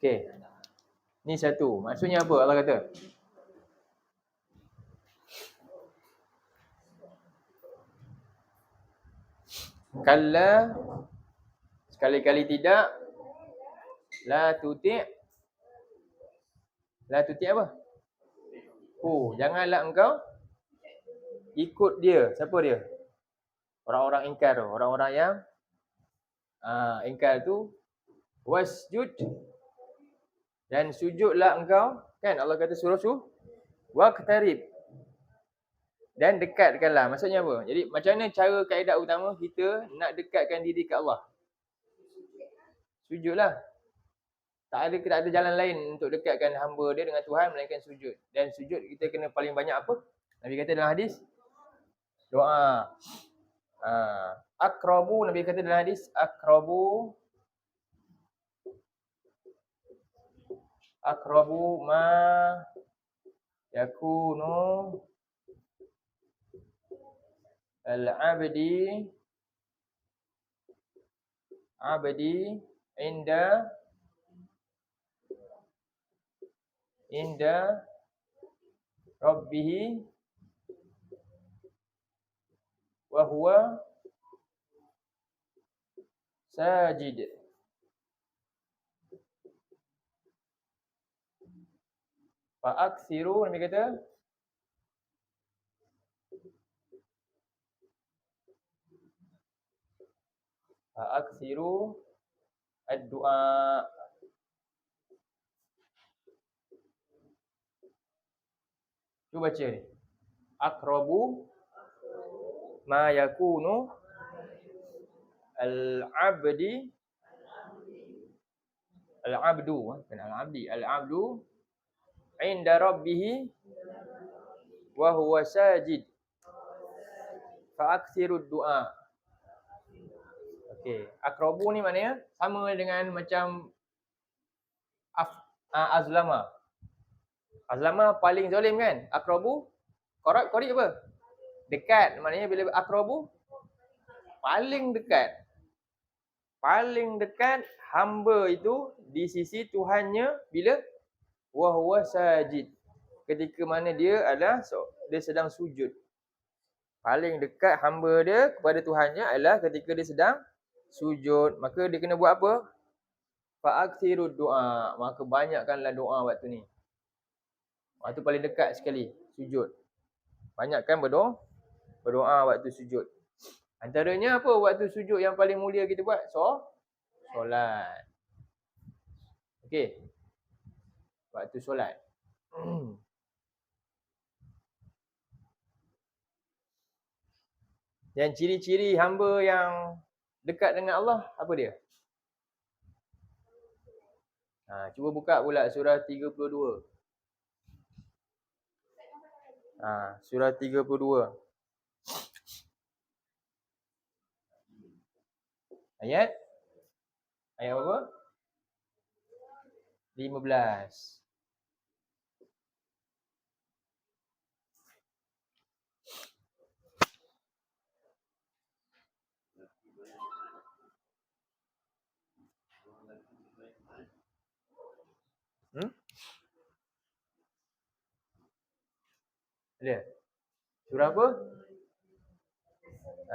Okey. Ni satu. Maksudnya apa Allah kata? Kalla, sekali-kali tidak, la tuti' apa? Janganlah engkau ikut dia. Siapa dia? Orang-orang ingkar tu. Orang-orang yang ingkar tu. Wasjud, dan sujudlah engkau. Kan Allah kata surah waqtarib, dan dekatkanlah. Maksudnya apa? Jadi macam mana cara kaedah utama kita nak dekatkan diri ke Allah? Sujudlah. Tak ada jalan lain untuk dekatkan hamba dia dengan Tuhan melainkan sujud. Dan sujud kita kena paling banyak apa? Nabi kata dalam hadis, doa. Akrabu, Nabi kata dalam hadis, akrabu ma yakunu al-abdi inda rabbih wa huwa sajid. Fa'aksiru, Nabi kata, fa'aksiru ad-du'a. Cuba baca ni. Akrabu ma yakunu al-abdu inda rabbih wa huwa sajid fa'aksiru ad-du'a. Okey, akrabu ni maknanya sama dengan macam azlama. Azlama paling zalim kan? Akrabu korek apa? Dekat. Maknanya bila akrabu paling dekat. Paling dekat hamba itu di sisi Tuhannya bila wa huwa sajid. Ketika mana dia sedang sujud. Paling dekat hamba dia kepada Tuhannya adalah ketika dia sedang sujud. Maka dia kena buat apa? Fa'aksirud du'a. Maka banyakkanlah doa waktu ni. Waktu paling dekat sekali sujud. Banyakkan berdoa waktu sujud. Antaranya apa waktu sujud yang paling mulia kita buat? Solat. Okey. Waktu solat. Dan ciri-ciri hamba yang dekat dengan Allah apa dia? Cuba buka pula surah 32. Surah 32. Ayat berapa? 15. Ada? Surah apa?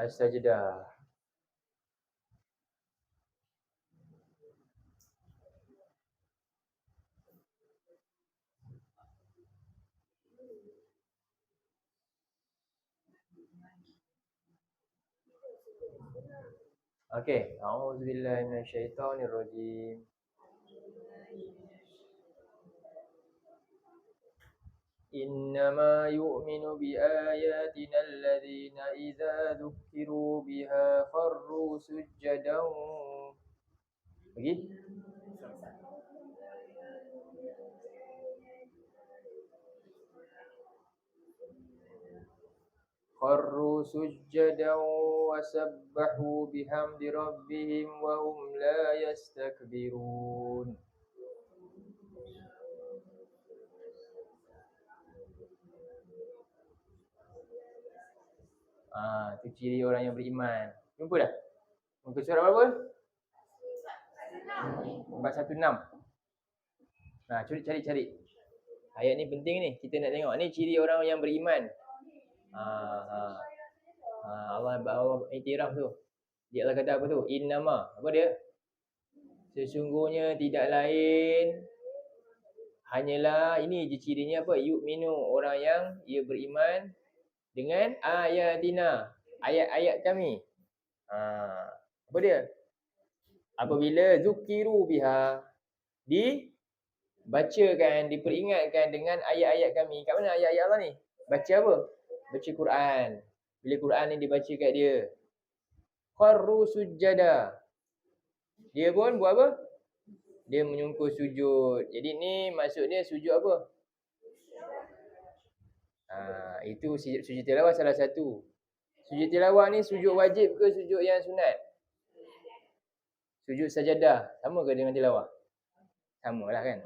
As-Sajdah. Okey, a'udzubillahi minasyaitonirrajim. Innama yu'minu biayatina alladhina idza dzukiru biha kharru sujjadan. Lagi? Kharru sujjadan wa sabbahu bihamdi rabbihim wa hum la yastakbirun. Itu ciri orang yang beriman. Jumpa dah? Muka surat berapa? 416. Cari. Ayat ni penting ni. Kita nak tengok. Ni ciri orang yang beriman. Allah iktiraf tu. Dia Allah kata apa tu? Innama. Apa dia? Sesungguhnya tidak lain. Hanyalah ini je cirinya apa? Yu'minu. Orang yang ia beriman dengan ayatina. Ayat-ayat kami. Apa dia? Apabila zukiru biha. Dibacakan, diperingatkan dengan ayat-ayat kami. Kat mana ayat-ayat Allah ni? Baca apa? Baca Quran. Bila Quran ni dibaca kat dia, kharru sujada. Dia pun buat apa? Dia menyungkur sujud. Jadi ni maksudnya sujud apa? Itu sujud tilawah salah satu. Sujud tilawah ni sujud wajib ke sujud yang sunat? Sujud sajadah. Sama ke dengan tilawah? Sama lah kan?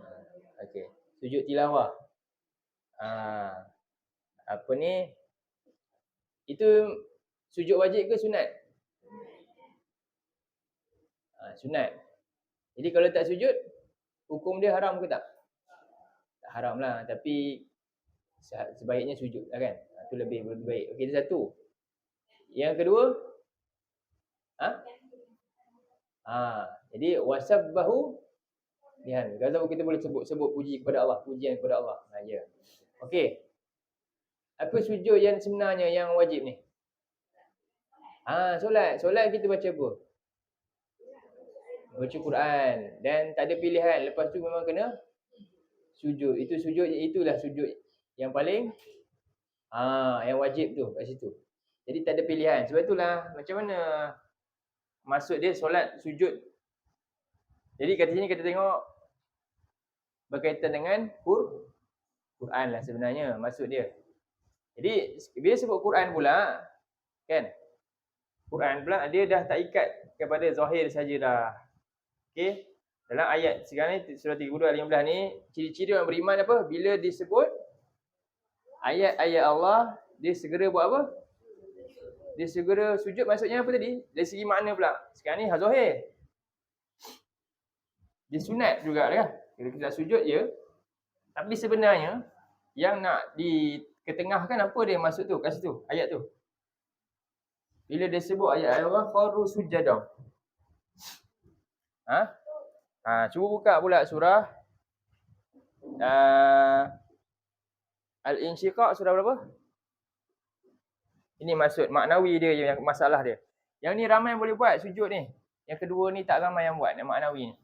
Okey. Sujud tilawah. Apa ni? Itu sujud wajib ke sunat? Sunat. Jadi kalau tak sujud, hukum dia haram ke tak? Tak haram lah. Tapi sebaiknya sujud lah kan? Itu lebih baik. Okey, itu satu. Yang kedua? Jadi wasabbahu bihan. Kalau kita boleh sebut puji kepada Allah, pujian kepada Allah. Ya. Okey. Apa sujud yang sebenarnya yang wajib ni? Solat. Solat kita baca apa? Baca Quran. Dan tak ada pilihan. Lepas tu memang kena sujud. Itulah sujud yang paling yang wajib tu kat situ. Jadi tak ada pilihan. Sebab itulah macam mana maksud dia solat sujud. Jadi kat sini kita tengok berkaitan dengan Quran lah sebenarnya maksud dia. Jadi bila sebut Quran pula kan, Quran pula dia dah tak ikat kepada zahir saja dah. Okey. Dalam ayat sekarang ni surah 32 ayat 15 ni, ciri-ciri orang beriman apa? Bila disebut ayat-ayat Allah, dia segera buat apa? Dia segera sujud. Maksudnya apa tadi? Dari segi makna pula. Sekarang ni zahir. Dia sunat juga kan? Bila kita sujud je. Tapi sebenarnya yang nak diketengahkan apa dia maksud tu kat situ, ayat tu. Bila dia sebut ayat Allah kharru sujadah. Cuba buka pula surah Al-Insyiqaq, surah berapa? Ini maksud maknawi dia yang masalah dia. Yang ni ramai yang boleh buat sujud ni. Yang kedua ni tak ramai yang buat, yang maknawi ni.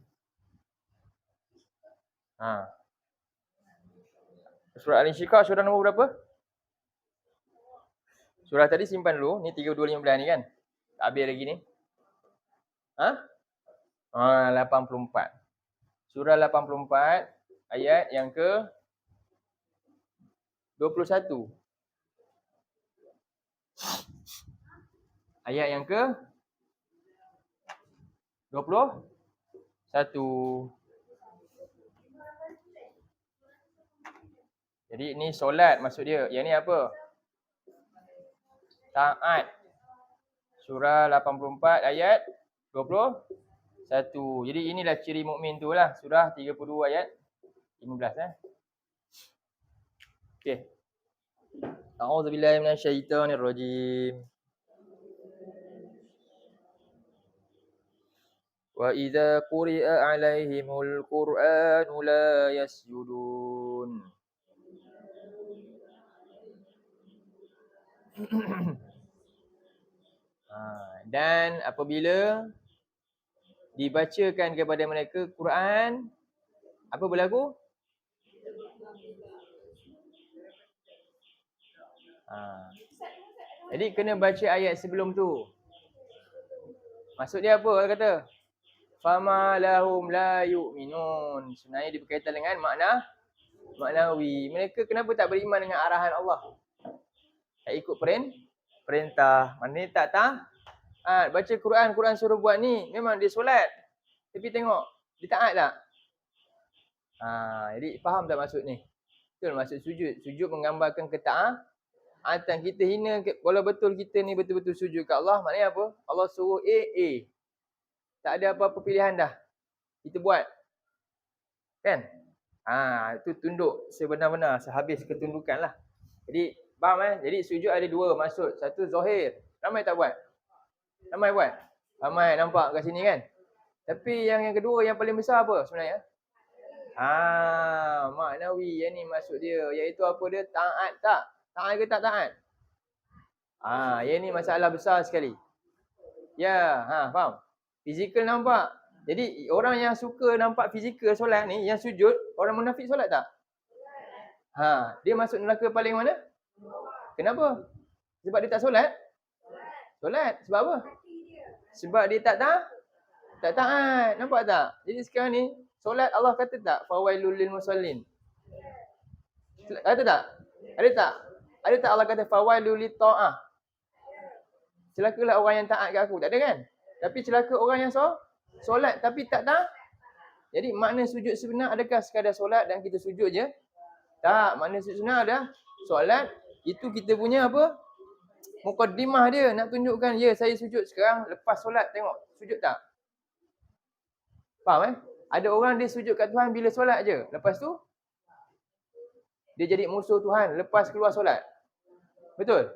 Surah Al-Insyiqaq surah nombor berapa? Surah tadi simpan dulu. Ni 32-15 ni kan? Tak habis lagi ni. 84. Surah 84 ayat yang ke 21. Ayat yang ke 21. Jadi ni solat maksud dia. Yang ni apa? Taat. Surah 84 ayat 21. Jadi inilah ciri mukmin tu lah. Surah 32 ayat 15 Okey. A'udzubillahi minasyaitonirrajim. Wa idza quri'a 'alaihimul Qur'anu la yasjudun. Dan apabila dibacakan kepada mereka Quran, apa berlaku? Jadi kena baca ayat sebelum tu. Maksud dia apa? Dia kata fama lahum la yu'minun. Sebenarnya dia berkaitan dengan maknawi. Mereka kenapa tak beriman dengan arahan Allah? Tak ikut perintah. Maknanya tak baca Quran suruh buat ni, memang dia solat. Tapi tengok, dia taat tak? Jadi faham tak maksud ni? Betul maksud sujud. Sujud menggambarkan ketaatan. Kita hina, kalau betul kita ni betul-betul sujud kat Allah, maknanya apa? Allah suruh A. Tak ada apa-apa pilihan dah. Kita buat. Kan? Itu tunduk sebenar-benar, sehabis ketundukan lah. Jadi faham Jadi sujud ada dua maksud. Satu zahir. Ramai tak buat? Ramai buat? Ramai nampak kat sini kan? Tapi yang kedua yang paling besar apa sebenarnya? Maknawi yang ni maksud dia. Iaitu apa dia? Taat tak? Taat ke tak taat? Yang ni masalah besar sekali. Ya, faham? Fizikal nampak. Jadi orang yang suka nampak fizikal solat ni, yang sujud, orang munafik solat tak? Dia masuk neraka paling mana? Kenapa? Sebab dia tak solat? Solat. Sebab apa? Sebab dia tak taat. Nampak tak? Jadi sekarang ni, solat Allah kata tak? Fawailul lil musallin. Kata tak? Ada tak? Ada tak Allah kata fawailul lit ta'ah? Celakalah orang yang taat kat aku. Tak ada kan? Tapi celaka orang yang solat tapi tak taat. Jadi makna sujud sebenar adakah sekadar solat dan kita sujud je? Tak. Makna sujud sebenar ada solat. Itu kita punya apa? Mukaddimah dia nak tunjukkan, ya saya sujud sekarang lepas solat, tengok sujud tak? Faham Ada orang dia sujud kat Tuhan bila solat je. Lepas tu dia jadi musuh Tuhan lepas keluar solat. Betul?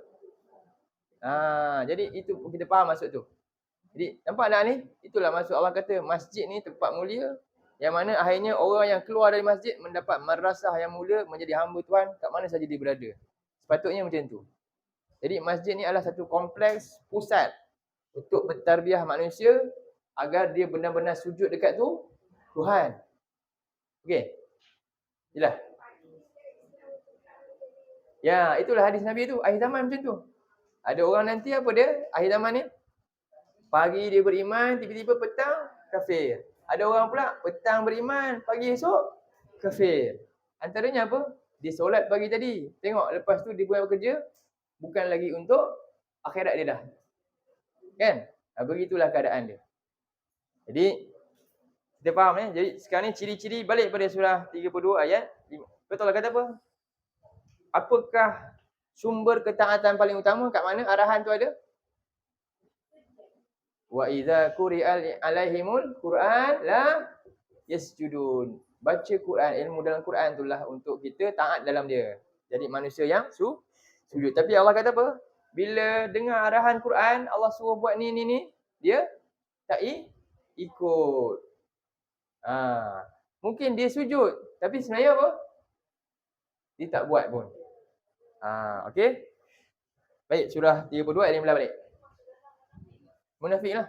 Jadi itu kita faham maksud tu. Jadi nampak tak ni? Itulah maksud Allah kata masjid ni tempat mulia, yang mana akhirnya orang yang keluar dari masjid mendapat madrasah yang mulia, menjadi hamba Tuhan kat mana saja dia berada. Sepatutnya macam tu. Jadi masjid ni adalah satu kompleks pusat untuk bertarbiah manusia agar dia benar-benar sujud dekat tu Tuhan. Okey. Jelas? Ya, itulah hadis Nabi tu. Akhir zaman macam tu. Ada orang nanti apa dia? Akhir zaman ni pagi dia beriman, tiba-tiba petang kafir. Ada orang pula petang beriman, pagi esok kafir. Antaranya apa? Dia solat pagi tadi. Tengok lepas tu dia buat kerja bukan lagi untuk akhirat dia dah. Kan? Begitulah keadaan dia. Jadi kita faham Jadi sekarang ni ciri-ciri balik pada surah 32 ayat 5. Betul lah kata apa? Apakah sumber ketaatan paling utama? Kat mana arahan tu ada? Wa idza quri'al alaihimul Qur'an la yasjudun. Baca Quran, ilmu dalam Quran itulah untuk kita taat dalam dia. Jadi manusia yang sujud. Tapi Allah kata apa? Bila dengar arahan Quran, Allah suruh buat ni, dia tak ikut. Mungkin dia sujud, tapi sebenarnya apa? Dia tak buat pun. Okey. Baik, surah 32 ayat 15 balik. Munafik lah.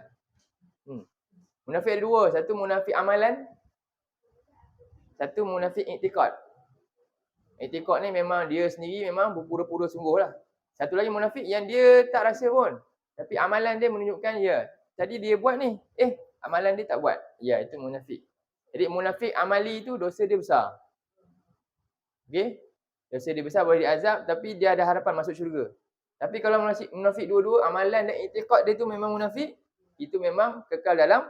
Munafik ada dua. Satu munafik amalan. Satu munafik i'tiqad. I'tiqad ni memang dia sendiri memang berpura-pura sungguh lah. Satu lagi munafik yang dia tak rasa pun. Tapi amalan dia menunjukkan ya. Tadi dia buat ni. Amalan dia tak buat. Ya, itu munafik. Jadi munafik amali tu dosa dia besar. Okey? Dosa dia besar, boleh diazab, tapi dia ada harapan masuk syurga. Tapi kalau munafik dua-dua, amalan dan i'tiqad dia tu memang munafik, itu memang kekal dalam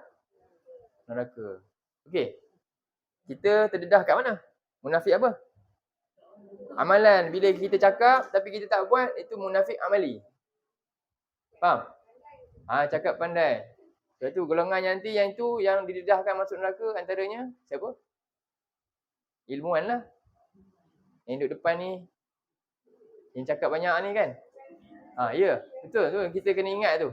neraka. Okey. Kita terdedah kat mana? Munafik apa? Amalan. Bila kita cakap tapi kita tak buat, itu munafik amali. Faham? Cakap pandai. Lepas tu golongan nanti yang itu yang didedahkan masuk neraka antaranya siapa? Ilmuwan lah. Yang duduk depan ni, yang cakap banyak ni kan? Ya, betul tu. Kita kena ingat tu.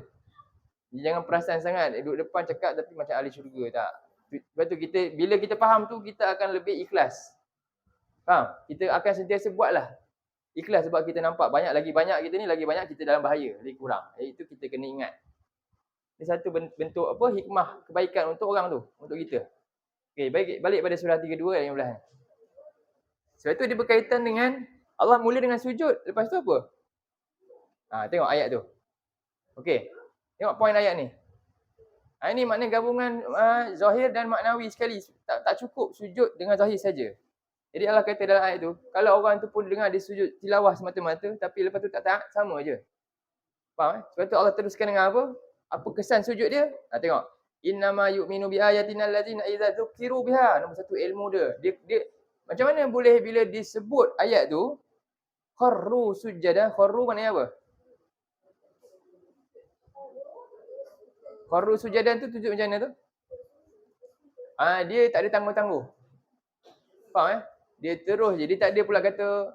Jangan perasan sangat duduk depan cakap tapi macam ahli syurga, tak. Lepas tu bila kita faham tu, kita akan lebih ikhlas. Faham? Kita akan sentiasa buatlah. Ikhlas sebab kita nampak banyak kita ni, lagi banyak kita dalam bahaya, lagi kurang. Itu kita kena ingat. Ini satu bentuk apa? Hikmah kebaikan untuk orang tu, untuk kita. Okey, balik pada surah 32 ayat 15. Sebab tu dia berkaitan dengan Allah mula dengan sujud, lepas tu apa? Tengok ayat tu. Okey. Tengok poin ayat ni. Ini makna gabungan zahir dan maknawi sekali. Tak cukup sujud dengan zahir saja. Jadi Allah kata dalam ayat tu, kalau orang tu pun dengar dia sujud tilawah semata-mata, tapi lepas tu tak taat, sama je. Faham Sebab tu Allah teruskan dengan apa? Apa kesan sujud dia? Tengok. Innama yu'minu bi ayatina allazina idza dzukiru biha. Nombor satu ilmu dia. Dia macam mana boleh bila disebut ayat tu kharru sujada? Kharru maknanya apa? Kharru sujadan tu tunjuk macam mana tu? Dia tak ada tangguh-tangguh. Faham Dia terus je. Dia tak ada pula kata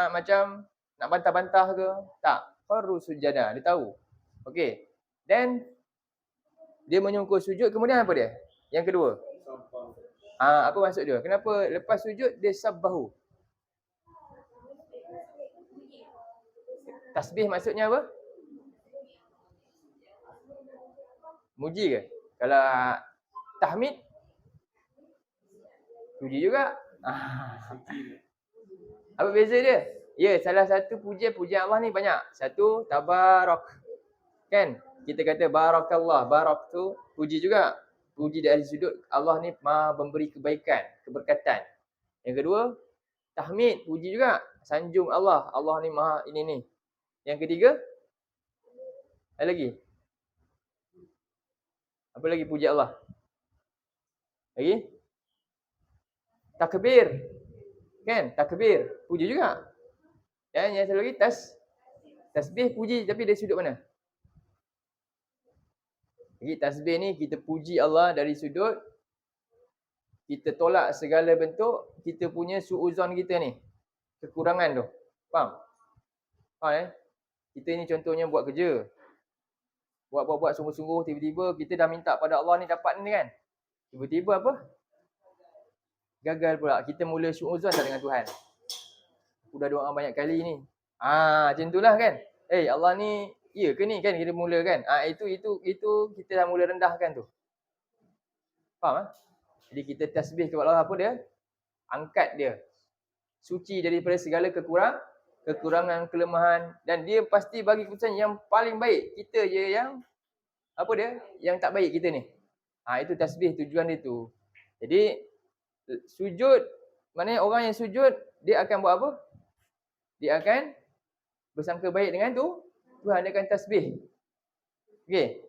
macam nak bantah-bantah ke. Tak. Kharru sujada. Dia tahu. Okey. Then dia menyungkur sujud, kemudian apa dia? Yang kedua. Apa maksud dia? Kenapa lepas sujud dia sabbahu? Tasbih maksudnya apa? Muji ke? Kalau tahmid puji juga. Apa beza dia? Ya, salah satu pujian Allah ni banyak. Satu, tabarak. Kan? Kita kata barakallah. Barak tu puji juga. Puji dari sudut Allah ni Maha memberi kebaikan, keberkatan. Yang kedua, tahmid, puji juga. Sanjung Allah. Allah ni Maha ini ni. Yang ketiga, apa lagi? Apa lagi puji Allah? Lagi? Takbir. Kan? Takbir. Puji juga. Dan yang satu lagi, tasbih puji, tapi dari sudut mana? Jadi tasbih ni kita puji Allah dari sudut kita tolak segala bentuk kita punya suuzon kita ni. Kekurangan tu. Faham? Faham Kita ni contohnya buat kerja. Buat sungguh-sungguh, tiba-tiba kita dah minta pada Allah ni dapat ni kan. Tiba-tiba apa? Gagal pula. Kita mula suuzon tak dengan Tuhan. Aku dah doa banyak kali ni. Macam itulah kan. Allah ni ya ke ni kan kita mula kan. Itu kita dah mula rendahkan tu. Faham Jadi kita tasbih kepada Allah, apa dia? Angkat dia. Suci daripada segala kekurangan, kelemahan, dan dia pasti bagi keputusan yang paling baik. Kita je yang apa dia? Yang tak baik kita ni. Itu tasbih, tujuan dia tu. Jadi sujud, maknanya orang yang sujud dia akan buat apa? Dia akan bersangka baik dengan Tuhan, dia akan tasbih. Okey.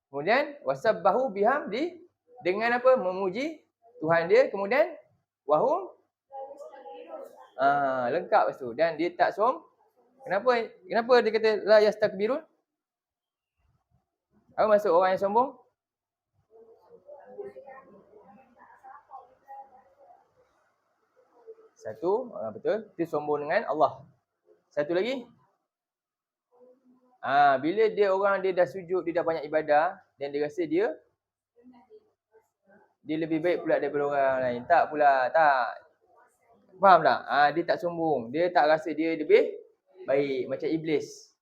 Kemudian wasabbahu bihamdi, dengan apa? Memuji Tuhan dia. Kemudian wahum lengkap lepas tu. Dan dia tak Kenapa dia kata la yastakbirun? Apa maksud orang yang sombong? Satu, betul. Dia sombong dengan Allah. Satu lagi. Bila dia dah sujud, dia dah banyak ibadah, dan dia rasa dia lebih baik pula daripada orang lain. Tak pula, tak. Faham tak? Dia tak sombong. Dia tak rasa dia lebih baik. Macam iblis.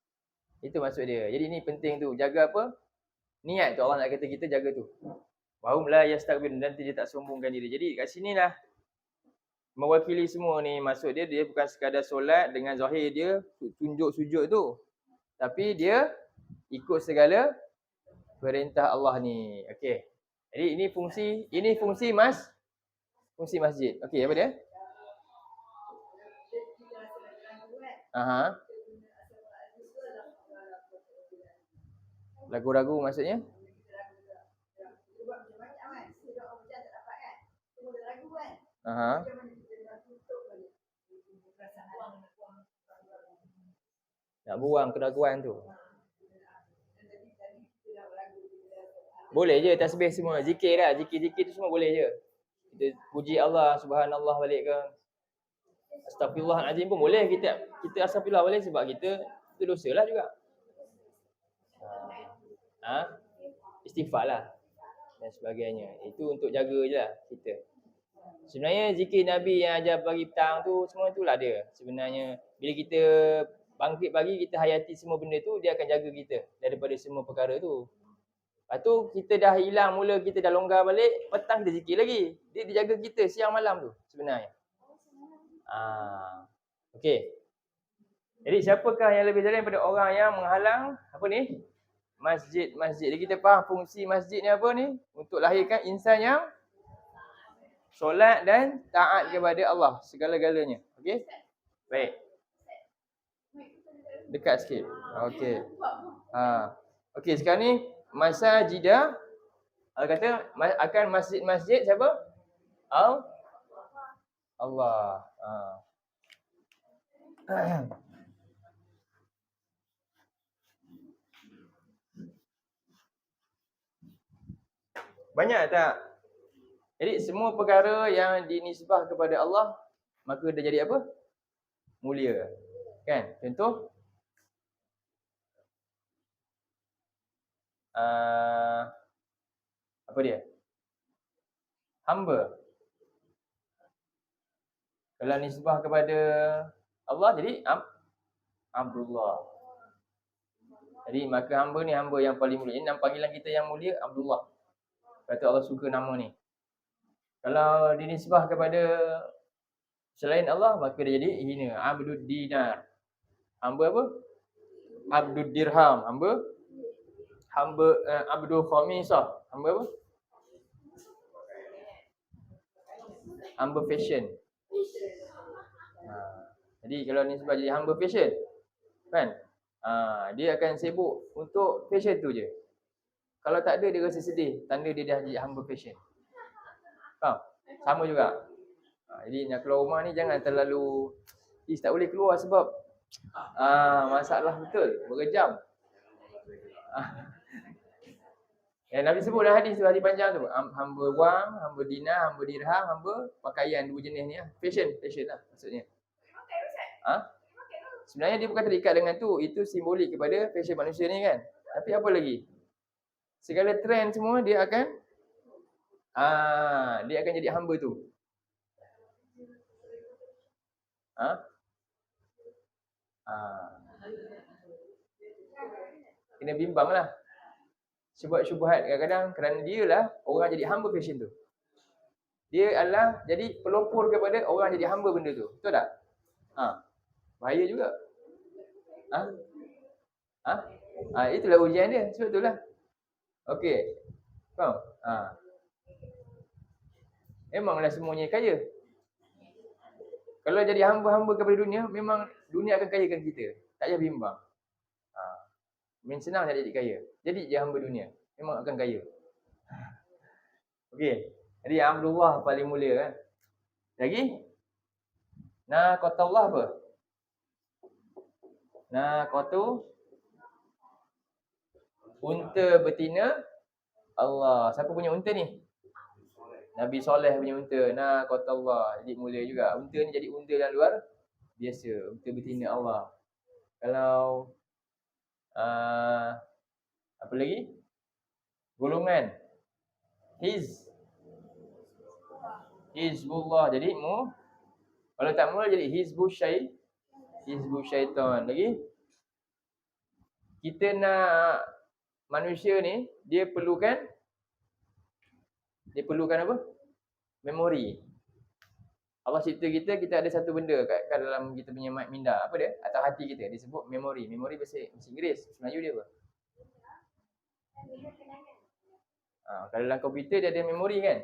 Itu maksud dia. Jadi ni penting tu. Jaga apa? Niat tu. Allah nak kata kita jaga tu. Wahum la yastakbirun, nanti dia tak sombongkan diri. Jadi kat sini lah mewakili semua ni. Maksud dia bukan sekadar solat dengan zahir dia tunjuk sujud tu. Tapi dia ikut segala perintah Allah ni. Okey. Jadi ini fungsi masjid. Okey, apa dia? Ragu-ragu maksudnya? Nak buang keraguan tu. Boleh je tasbih semua, zikir lah. Zikir tu semua boleh je. Kita puji Allah, subhanallah balik ke. Astagfirullahalazim pun boleh. Kita astagfirullah balik sebab kita itu dosa lah juga. Istighfar lah dan sebagainya. Itu untuk jaga je lah kita. Sebenarnya zikir Nabi yang ajar pagi petang tu, semua itulah dia. Sebenarnya bila kita bangkit pagi, kita hayati semua benda tu, dia akan jaga kita daripada semua perkara tu. Lepas tu kita dah hilang mula, kita dah longgar balik, petang kita zikir lagi. Dia jaga kita siang malam tu sebenarnya. Okey. Jadi siapakah yang lebih jalan daripada orang yang menghalang apa ni? Masjid. Jadi kita faham fungsi masjid ni apa ni? Untuk lahirkan insan yang solat dan taat kepada Allah segala-galanya. Okey? Baik. Dekat sikit. Okey. Okey, sekarang ni masajidah. Allah kata akan masjid siapa? Allah. Banyak tak Jadi semua perkara yang dinisbah kepada Allah, maka dia jadi apa? Mulia. Kan? Contoh apa dia? Hamba. Kalau nisbah kepada Allah jadi Abdullah. Jadi maka hamba ni hamba yang paling mulia. Ini panggilan kita yang mulia Abdullah. Kata Allah suka nama ni. Kalau dinisbah kepada selain Allah, maka dia jadi hina. Abdud dinar. Hamba apa? Abdud dirham. Hamba Abdul khamisah. Hamba apa? Hamba fashion. Jadi kalau nisbah jadi hamba fashion, kan? Dia akan sibuk untuk fashion tu je. Kalau tak ada dia rasa sedih, tanda dia dah jadi hamba fashion. Faham? Sama juga. Jadi nak keluar rumah ni jangan terlalu tak boleh keluar sebab masalah betul, berjam. Nabi sebut dalam hadis tu, hadis panjang tu, hamba wang, hamba dinar, hamba dirham, hamba pakaian, dua jenis ni lah. Fashion lah maksudnya. Sebenarnya dia bukan terikat dengan tu, itu simbolik kepada fashion manusia ni kan. Tapi apa lagi? Segala trend semua dia akan jadi hamba tu. Kena bimbang lah. Sebab syubhat kadang-kadang kerana dia lah orang jadi hamba fashion tu. Dia adalah jadi pelopor kepada orang jadi hamba benda tu. Betul tak? Bahaya juga. Itulah ujian dia. Sebab itulah. Okey. Faham? Memanglah semuanya kaya. Kalau jadi hamba-hamba kepada dunia, memang dunia akan kayakan kita. Tak payah bimbang. Senang jadi kaya. Jadi je hamba dunia. Memang akan kaya. Okey. Jadi Abdullah paling mulia kan. Lagi? Naqatullah apa? Naqatu unta betina Allah. Siapa punya unta ni? Nabi Soleh punya unta. Naqatullah. Jadi mulia juga. Unta ni jadi unta yang luar biasa. Unta betina Allah. Kalau apa lagi? Golongan Hizbullah. Jadi kalau tak mula jadi Hizbus Syaitan. Lagi kita nak manusia ni dia perlukan apa? Memori. Allah cipta kita ada satu benda kat dalam kita punya minda. Apa dia? Atau hati kita. Disebut memori. Memori bahasa Inggeris. Melayu dia apa? Kalau dalam komputer dia ada memori kan?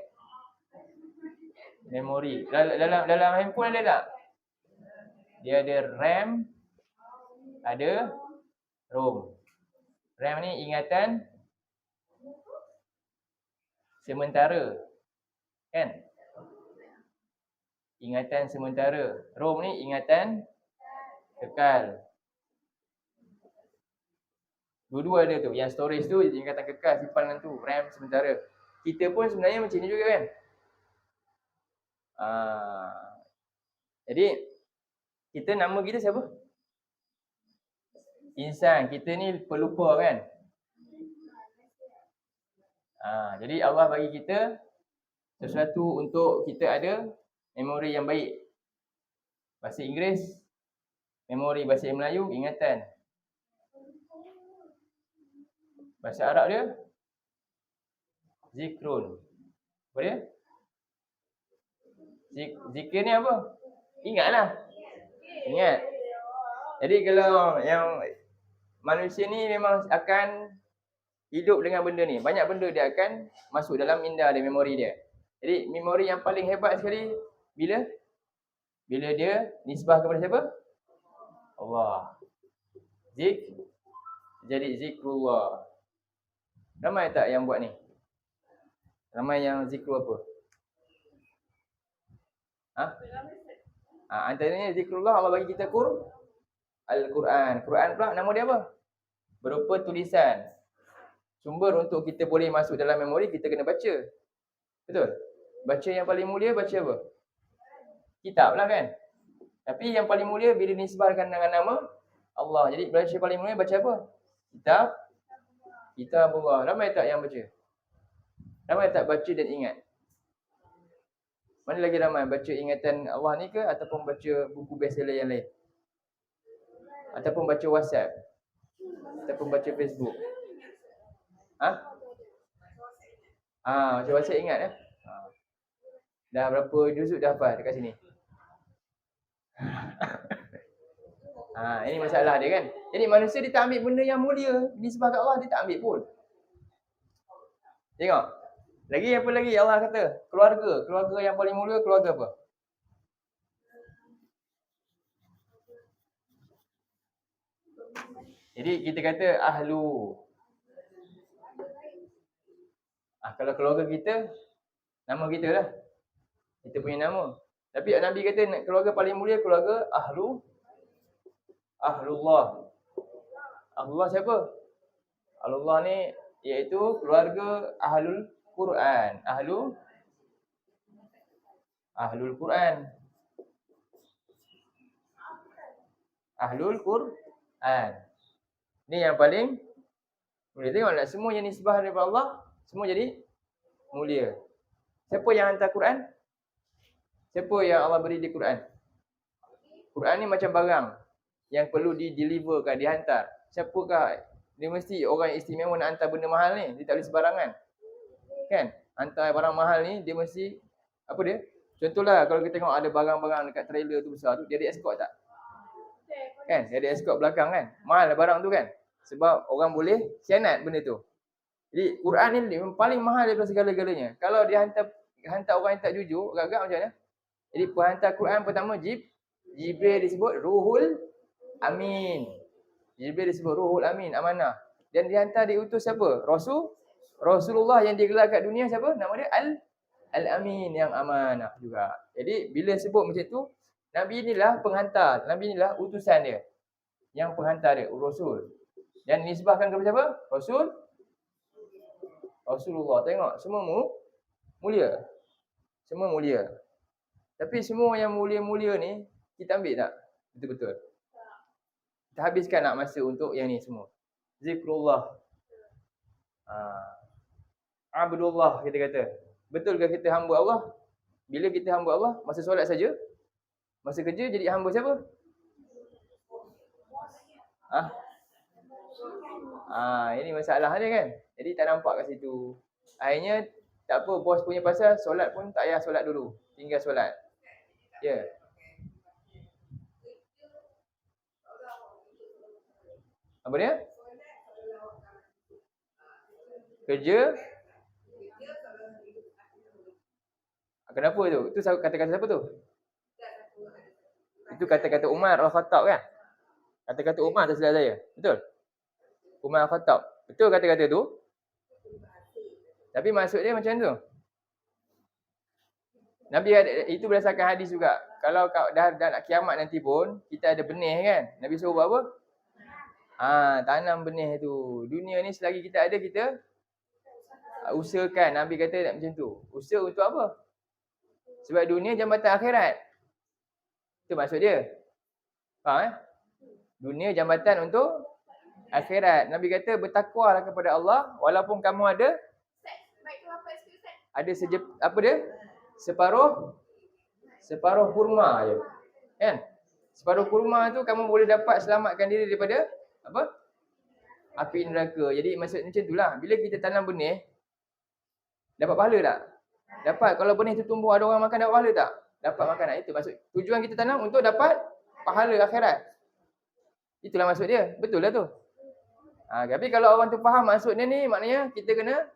Memori. Dalam handphone ada tak? Dia ada RAM, ada ROM. RAM ni ingatan sementara. Kan? Ingatan sementara. ROM ni ingatan kekal. Dua-dua ada tu. Yang storage tu ingatan kekal, simpanan tu. RAM sementara. Kita pun sebenarnya macam ni juga kan. Jadi kita nama kita siapa? Insan. Kita ni pelupa kan. Jadi Allah bagi kita sesuatu untuk kita ada memori yang baik. Bahasa Inggeris, memori. Bahasa Melayu, ingatan. Bahasa Arab dia zikrun. Apa dia? Zikir ni apa? Ingatlah. Ingat. Jadi kalau yang manusia ni memang akan hidup dengan benda ni. Banyak benda dia akan masuk dalam minda dia, memori dia. Jadi memori yang paling hebat sekali bila dia nisbah kepada siapa? Allah. Jadi zikrullah. Ramai tak yang buat ni? Ramai yang zikru apa? Antaranya zikrullah Allah bagi kita Al-Quran. Quran pula nama dia apa? Berupa tulisan. Sumber untuk kita boleh masuk dalam memori, kita kena baca. Betul? Baca yang paling mulia baca apa? Kitab lah kan. Tapi yang paling mulia bila nisbahkan dengan nama Allah. Jadi baca paling mulia baca apa? Kitab. Kitab Allah. Ramai tak yang baca? Ramai tak baca dan ingat? Mana lagi ramai baca ingatan Allah ni ke ataupun baca buku bestseller yang lain? Ataupun baca WhatsApp? Ataupun baca Facebook? Baca WhatsApp ingat ya? Dah berapa juzuk dah hafal dekat sini? Ini masalah dia kan. Jadi manusia dia tak ambil benda yang mulia disebabkan Allah, dia tak ambil pun. Tengok. Lagi apa lagi Allah kata? Keluarga. Keluarga yang paling mulia keluarga apa? Jadi kita kata ahlu. Kalau keluarga kita, nama kita lah. Kita punya nama. Tapi Nabi kata keluarga paling mulia keluarga ahlullah. Ahlullah siapa? Ahlullah ni iaitu keluarga ahlul Quran. Ahlul Quran. Ahlul Quran. Ni yang paling mulia. Tengoklah semua yang nisbah daripada Allah semua jadi mulia. Siapa yang hantar Quran? Siapa yang Allah beri di Quran? Quran ni macam barang yang perlu di-deliverkan, dihantar. Siapakah? Dia mesti orang istimewa nak hantar benda mahal ni. Dia tak boleh sebarangan. Kan? Hantar barang mahal ni, dia mesti, apa dia? Contohlah, kalau kita tengok ada barang-barang dekat trailer tu besar tu, dia ada escort tak? Kan? Dia ada escort belakang kan? Mahal barang tu kan? Sebab orang boleh khianat benda tu. Jadi, Quran ni paling mahal daripada segala-galanya. Kalau dia hantar orang yang tak jujur, agak-agak macam mana? Jadi, penghantar Quran pertama, Jibril disebut Ruhul Amin. Jibril disebut Ruhul Amin, amanah. Dan dihantar diutus siapa? Rasulullah yang digelar kat dunia siapa? Nama dia Al-Amin, yang amanah juga. Jadi bila sebut macam tu, Nabi inilah penghantar, Nabi inilah utusan dia. Yang penghantar dia, Rasul. Dan nisbahkan kepada siapa? Rasulullah. Tengok, semua mulia. Semua mulia. Tapi semua yang mulia-mulia ni kita ambil tak? Betul-betul. Kita habiskan nak masa untuk yang ni semua. Zikrullah. Abdullah kita kata. Betul ke kita hamba Allah? Bila kita hamba Allah, masa solat saja? Masa kerja jadi hamba siapa? Ini masalah dia kan. Jadi tak nampak kat situ. Akhirnya tak apa, bos punya pasal solat pun tak payah solat dulu. Tinggal solat. Ya. Apa dia? Kerja. Kenapa tu? Itu kata-kata siapa tu? Itu kata-kata Umar Al-Khattab kan? Kata-kata Umar tak silap saya. Betul? Umar Al-Khattab. Betul kata-kata tu? Tapi maksud dia macam tu. Nabi ada, itu berdasarkan hadis juga. Kalau dah nak kiamat nanti pun, kita ada benih kan? Nabi suruh buat apa? Tanam benih tu. Dunia ni selagi kita ada, kita usahakan. Nabi kata macam tu. Usaha untuk apa? Sebab dunia jambatan akhirat. Itu maksud dia. Faham Dunia jambatan untuk akhirat. Nabi kata bertakwalah kepada Allah walaupun kamu ada separuh kurma je. Kan? Separuh kurma tu kamu boleh dapat selamatkan diri daripada apa? Api neraka. Jadi maksud macam itulah. Bila kita tanam benih, dapat pahala tak? Dapat. Kalau benih tu tumbuh ada orang makan, dapat pahala tak? Dapat makanan. Itu maksud. Tujuan kita tanam untuk dapat pahala akhirat. Itulah maksud dia. Betul lah tu. Tapi kalau orang tu faham maksudnya ni, maknanya kita kena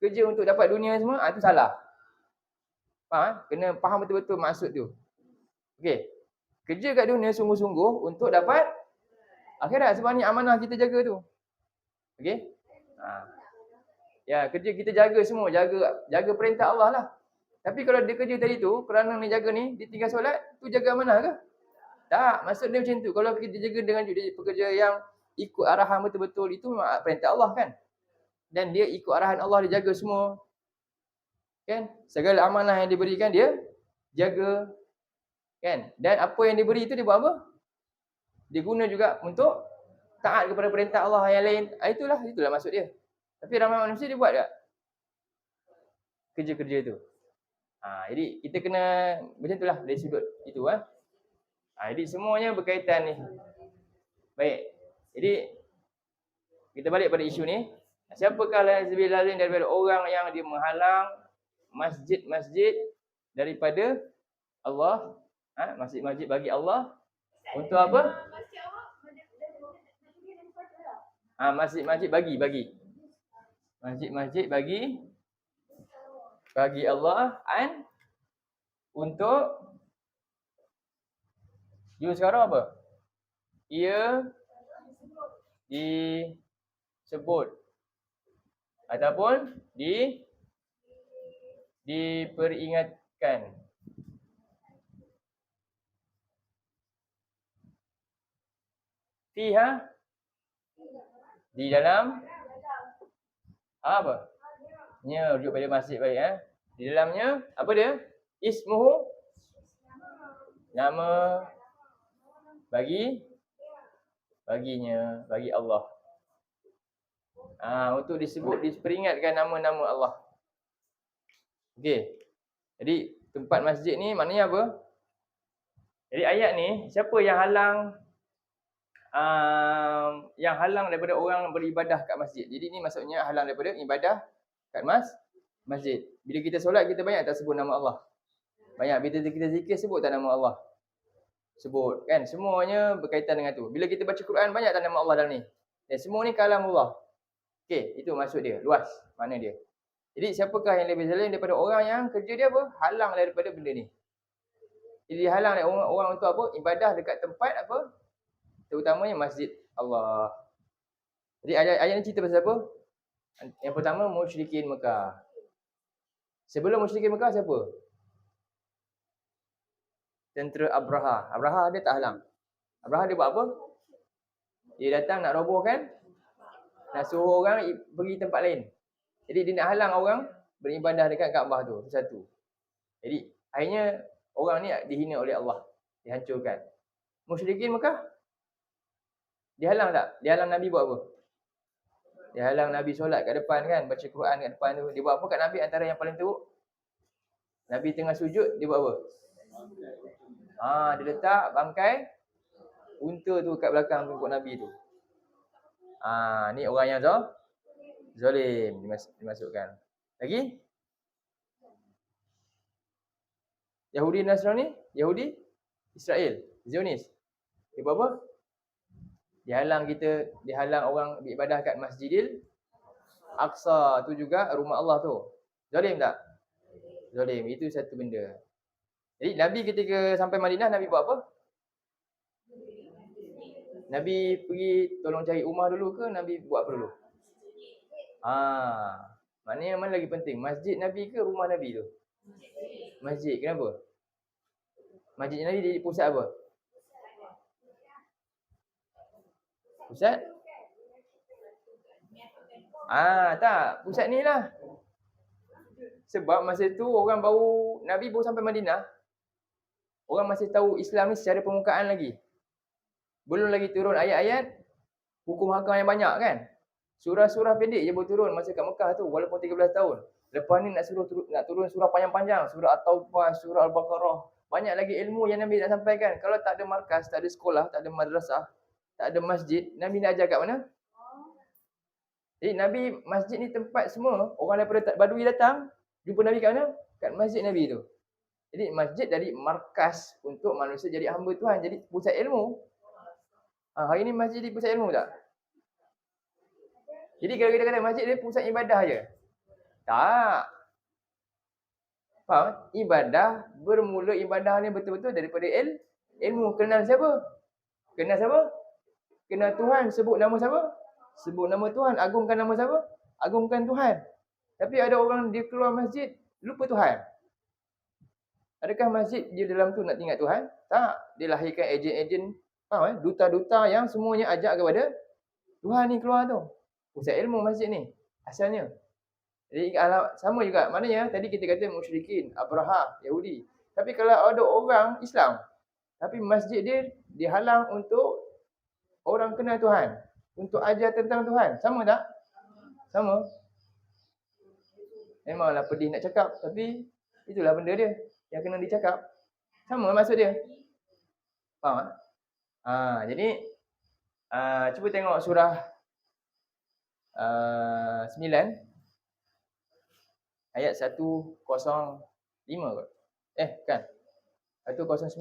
kerja untuk dapat dunia semua, itu salah. Faham? Kena faham betul-betul maksud tu. Okey. Kerja kat dunia sungguh-sungguh untuk dapat akhirat. Sebab ni amanah kita jaga tu. Okey? Ya, kerja kita jaga semua, jaga perintah Allah lah. Tapi kalau dia kerja tadi tu, kerana ni jaga ni, dia tinggal solat, tu jaga amanah ke? Tak, maksud dia macam tu. Kalau kita jaga dengan pekerja yang ikut arahan betul-betul, itu perintah Allah kan? Dan dia ikut arahan Allah, dia jaga semua. Kan? Segala amanah yang diberikan dia jaga. Kan? Dan apa yang diberi itu dia buat apa? Dia guna juga untuk taat kepada perintah Allah yang lain. Itulah maksud dia. Tapi ramai manusia dia buat tak kerja-kerja itu. Jadi kita kena macam itulah dari sudut itu. Jadi semuanya berkaitan ni. Baik. Jadi kita balik pada isu ni. Siapakah lazim daripada orang yang dia menghalang masjid-masjid daripada Allah, masjid-masjid bagi Allah untuk apa? Masjid-masjid bagi. Masjid-masjid bagi Allah untuk jurus sekarang apa? Ia disebut ataupun diperingatkan. Fiha di dalam apa? Nya rujuk pada masjid baik. Di dalamnya apa dia? Ismuhu, nama baginya, bagi Allah. Untuk diperingatkan nama-nama Allah. Okey. Jadi tempat masjid ni maknanya apa? Jadi ayat ni siapa yang halang daripada orang beribadah kat masjid. Jadi ni maksudnya halang daripada ibadah kat masjid. Bila kita solat kita banyak tak sebut nama Allah? Banyak. Bila kita zikir sebut tak nama Allah? Sebut kan? Semuanya berkaitan dengan tu. Bila kita baca Quran banyak tak nama Allah dalam ni? Dan semua ni kalamullah. Okey, itu maksud dia. Luas makna dia. Jadi siapakah yang lebih zalim daripada orang yang kerja dia apa? Halang daripada benda ni. Jadi halang orang untuk apa? Ibadah dekat tempat apa? Terutamanya masjid Allah. Jadi ayat ni cerita pasal apa? Yang pertama musyrikin Mekah. Sebelum musyrikin Mekah siapa? Tentera Abraha. Abraha dia tak halang. Abraha dia buat apa? Dia datang nak robohkan, nak suruh orang pergi tempat lain. Jadi dia nak halang orang beribadah dekat Kaabah tu. Itu satu. Jadi akhirnya orang ni dihina oleh Allah. Dihancurkan. Musyrikin Mekah, dia halang tak? Dia halang Nabi buat apa? Dia halang Nabi solat kat depan kan, baca Quran kat depan tu. Dia buat apa kat Nabi antara yang paling teruk? Nabi tengah sujud, dia buat apa? Dia letak bangkai unta tu kat belakang punggung Nabi tu. Ni orang yang zalim dimasukkan. Lagi? Yahudi Nasrani, Yahudi Israel, Zionis. Dia buat apa? Dia halang orang beribadah kat Masjidil Aqsa tu juga rumah Allah tu. Zalim tak? Zalim. Itu satu benda. Jadi Nabi ketika sampai Madinah, Nabi buat apa? Nabi pergi tolong cari rumah dulu ke Nabi buat apa dulu? Maknanya mana lagi penting? Masjid Nabi ke rumah Nabi tu? Masjid. Kenapa? Masjid Nabi di pusat apa? Pusat? Tak. Pusat ni lah. Sebab masa tu Nabi baru sampai Madinah. Orang masih tahu Islam ni secara permukaan lagi. Belum lagi turun ayat-ayat hukum hakam yang banyak kan. Surah-surah pendek je baru turun masa kat Mekah tu walaupun 13 tahun. Lepas ni nak turun surah panjang-panjang, surah At-Taubah, surah Al-Baqarah. Banyak lagi ilmu yang Nabi nak sampaikan. Kalau tak ada markas, tak ada sekolah, tak ada madrasah, tak ada masjid, Nabi nak ajar kat mana? Jadi Nabi masjid ni tempat semua orang daripada Badui datang jumpa Nabi kat mana? Kat masjid Nabi tu. Jadi masjid dari markas untuk manusia jadi hamba Tuhan, jadi pusat ilmu. Hari ni masjid di pusat ilmu tak? Jadi kalau kita kata masjid dia pusat ibadah je. Tak. Faham? Ibadah bermula ibadah ni betul-betul daripada ilmu. Kenal siapa? Kenal siapa? Kenal Tuhan. Sebut nama siapa? Sebut nama Tuhan. Agungkan nama siapa? Agungkan Tuhan. Tapi ada orang dia keluar masjid lupa Tuhan. Adakah masjid dia dalam tu nak tinggal Tuhan? Tak. Dia lahirkan ejen-ejen, duta-duta yang semuanya ajak kepada Tuhan ni keluar tu. Pusat ilmu masjid ni asalnya. Jadi sama juga. Maknanya tadi kita kata musyrikin, Abraha, Yahudi. Tapi kalau ada orang Islam, tapi masjid dia dihalang untuk orang kenal Tuhan, untuk ajar tentang Tuhan. Sama tak? Sama. Memanglah pedih nak cakap, tapi itulah benda dia yang kena dicakap. Sama maksud dia. Faham tak? Jadi cuba tengok surah 9 ayat 105 kot. Kan. 109.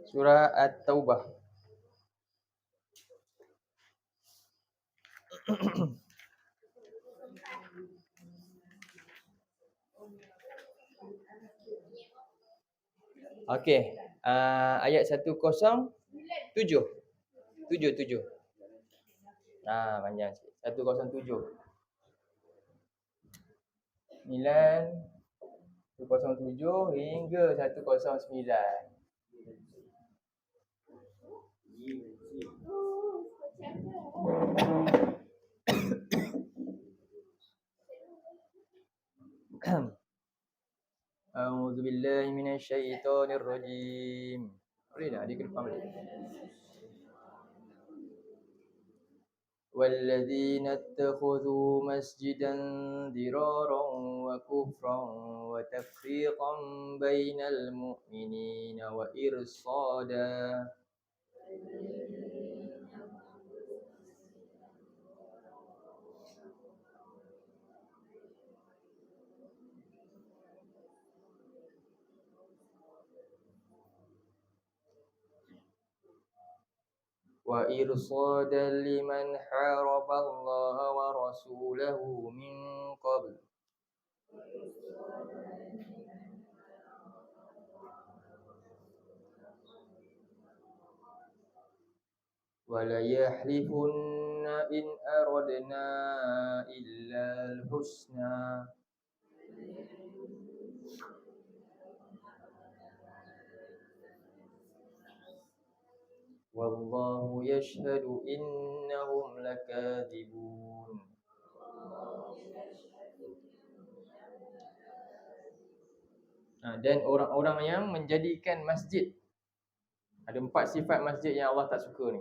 Surah At-Taubah. Okey. Ayat 107. 7. Panjang sikit. 107. 107 hingga 109. A'udzu billahi minasyaitonir rajim. Boleh dah dia depan balik. والذين اتخذوا مسجدا ضرارا وكفرا وتفريقا بين المؤمنين وإرصادا لمن حارب الله ورسوله من قبل وَلَيَحْلِفُنَّ إِنْ أَرَدْنَا إِلَّا الْحُسْنَى وَاللَّهُ يَشْهَدُ إِنَّهُمْ لَكَاذِبُونَ. Dan orang-orang yang menjadikan masjid, ada 4 sifat masjid yang Allah tak suka ni.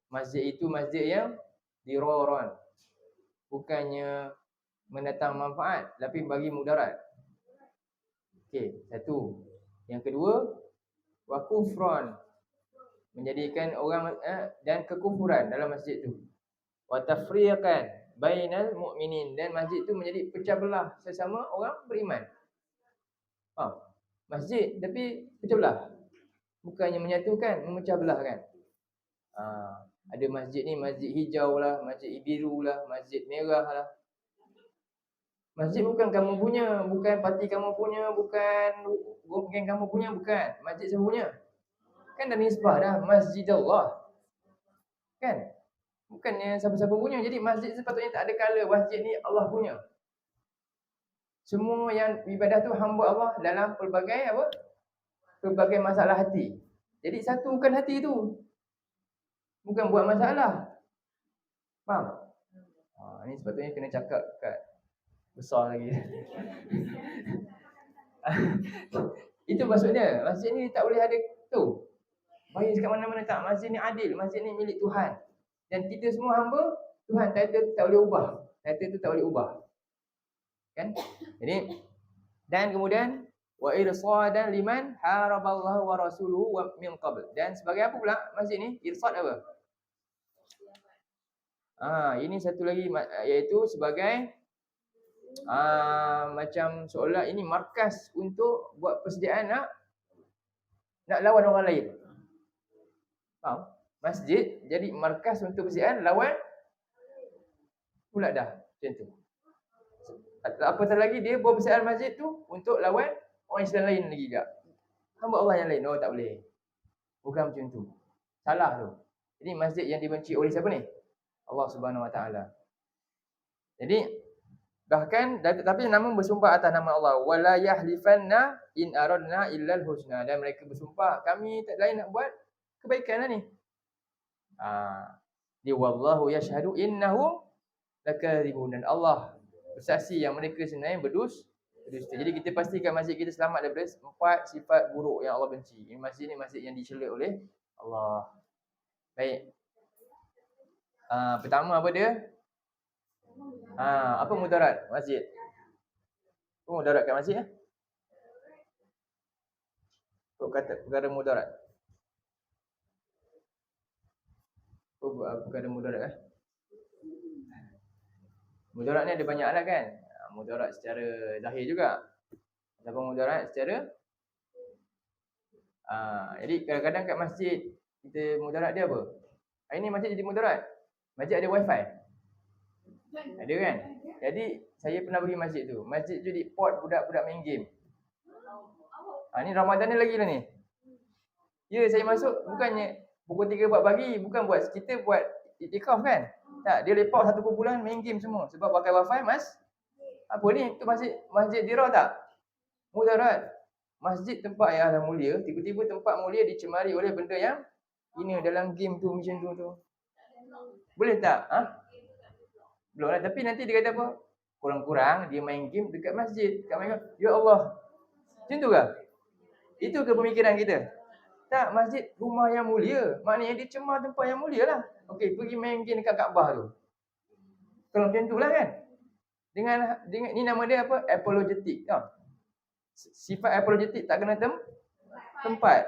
Masjid itu masjid yang diraran, bukannya mendatang manfaat tapi bagi mudarat. Okey, satu. Yang kedua, wa kufran, menjadikan orang dan kekufuran dalam masjid tu. Wa tafriqan bainal mu'minin, dan masjid tu menjadi pecah belah sesama orang beriman. Masjid tapi pecah belah. Bukannya menyatukan, memecah belah kan. Ada masjid ni masjid hijau lah, masjid biru lah, masjid merah lah. Masjid bukan kamu punya, bukan parti kamu punya, bukan geng kamu punya, bukan. Masjid siapa punya? Kan dah nisbah dah, Masjid Allah. Kan? Bukannya siapa-siapa punya. Jadi masjid sepatutnya tak ada kala masjid ni Allah punya. Semua yang ibadah tu hamba Allah dalam pelbagai pelbagai masalah hati. Jadi satukan hati tu. Bukan buat masalah. Faham? Ni sepatutnya kena cakap kat besar lagi. Itu maksudnya. Masjid ni tak boleh ada tu. Bayar kat mana-mana tak. Masjid ni adil. Masjid ni milik Tuhan. Dan kita semua hamba Tuhan. Title tu tak boleh ubah. Title tu tak boleh ubah. Kan? Jadi, dan kemudian wa irsadan liman haraballahu wa rasuluhu wa min qabl. Dan sebagai apa pula masjid ni? Irsad apa? Ini satu lagi, iaitu sebagai macam seolah ini markas untuk buat persediaan nak lawan orang lain. Faham? Masjid jadi markas untuk persediaan lawan pula dah macam tu. Apatah lagi dia buat persediaan masjid tu untuk lawan orang Islam lain lagi juga. Hamba Allah yang lain. Tak boleh. Bukan macam tu. Salah tu. Jadi masjid yang dibenci oleh siapa ni? Allah Subhanahu Wa Taala. Jadi bahkan tapi namun bersumpah atas nama Allah, wala yahlifanna in aradna illal husna, dan mereka bersumpah kami tak lain nak buat kebaikan lah ni. Dia wallahu yashhadu innahum lakadzibun, dan Allah bersaksi yang mereka sebenarnya berdusta. Jadi kita pastikan masjid kita selamat daripada 4 sifat buruk yang Allah benci. Ini masjid yang dicela oleh Allah. Baik. Pertama apa dia? Apa mudarat masjid? Apa mudarat kat masjid? Apa kata perkara mudarat? Apa perkara mudarat? Mudarat ni ada banyak lah kan. Mudarat secara zahir juga. Ataupun mudarat secara jadi kadang-kadang kat masjid kita mudarat dia apa? Hari ni masjid jadi mudarat. Masjid ada wifi. Ada kan? Jadi saya pernah pergi masjid tu. Masjid tu di port budak-budak main game. Ni Ramadan ni lagi lah ni. Ya, saya masuk bukannya pukul 3 4 pagi, bukan buat kita buat iktikaf kan? Tak, dia lepak satu kumpulan main game semua sebab pakai wifi apa ni? Tu masjid dirah tak? Mudarat. Masjid tempat yang Allah mulia, tiba-tiba tempat mulia dicemari oleh benda yang ini dalam game tu macam tu. Boleh tak? Belum lah, tapi nanti dia kata apa? Kurang-kurang dia main game dekat masjid. Ya Allah. Macam tu ke? Itu ke pemikiran kita? Tak, masjid rumah yang mulia. Maknanya dia cemar tempat yang mulia lah. Okey, pergi main game dekat Kaabah tu. Kalau macam tu lah kan? Dengan ni nama dia apa? Apologetik. Sifat apologetik tak kena tempat.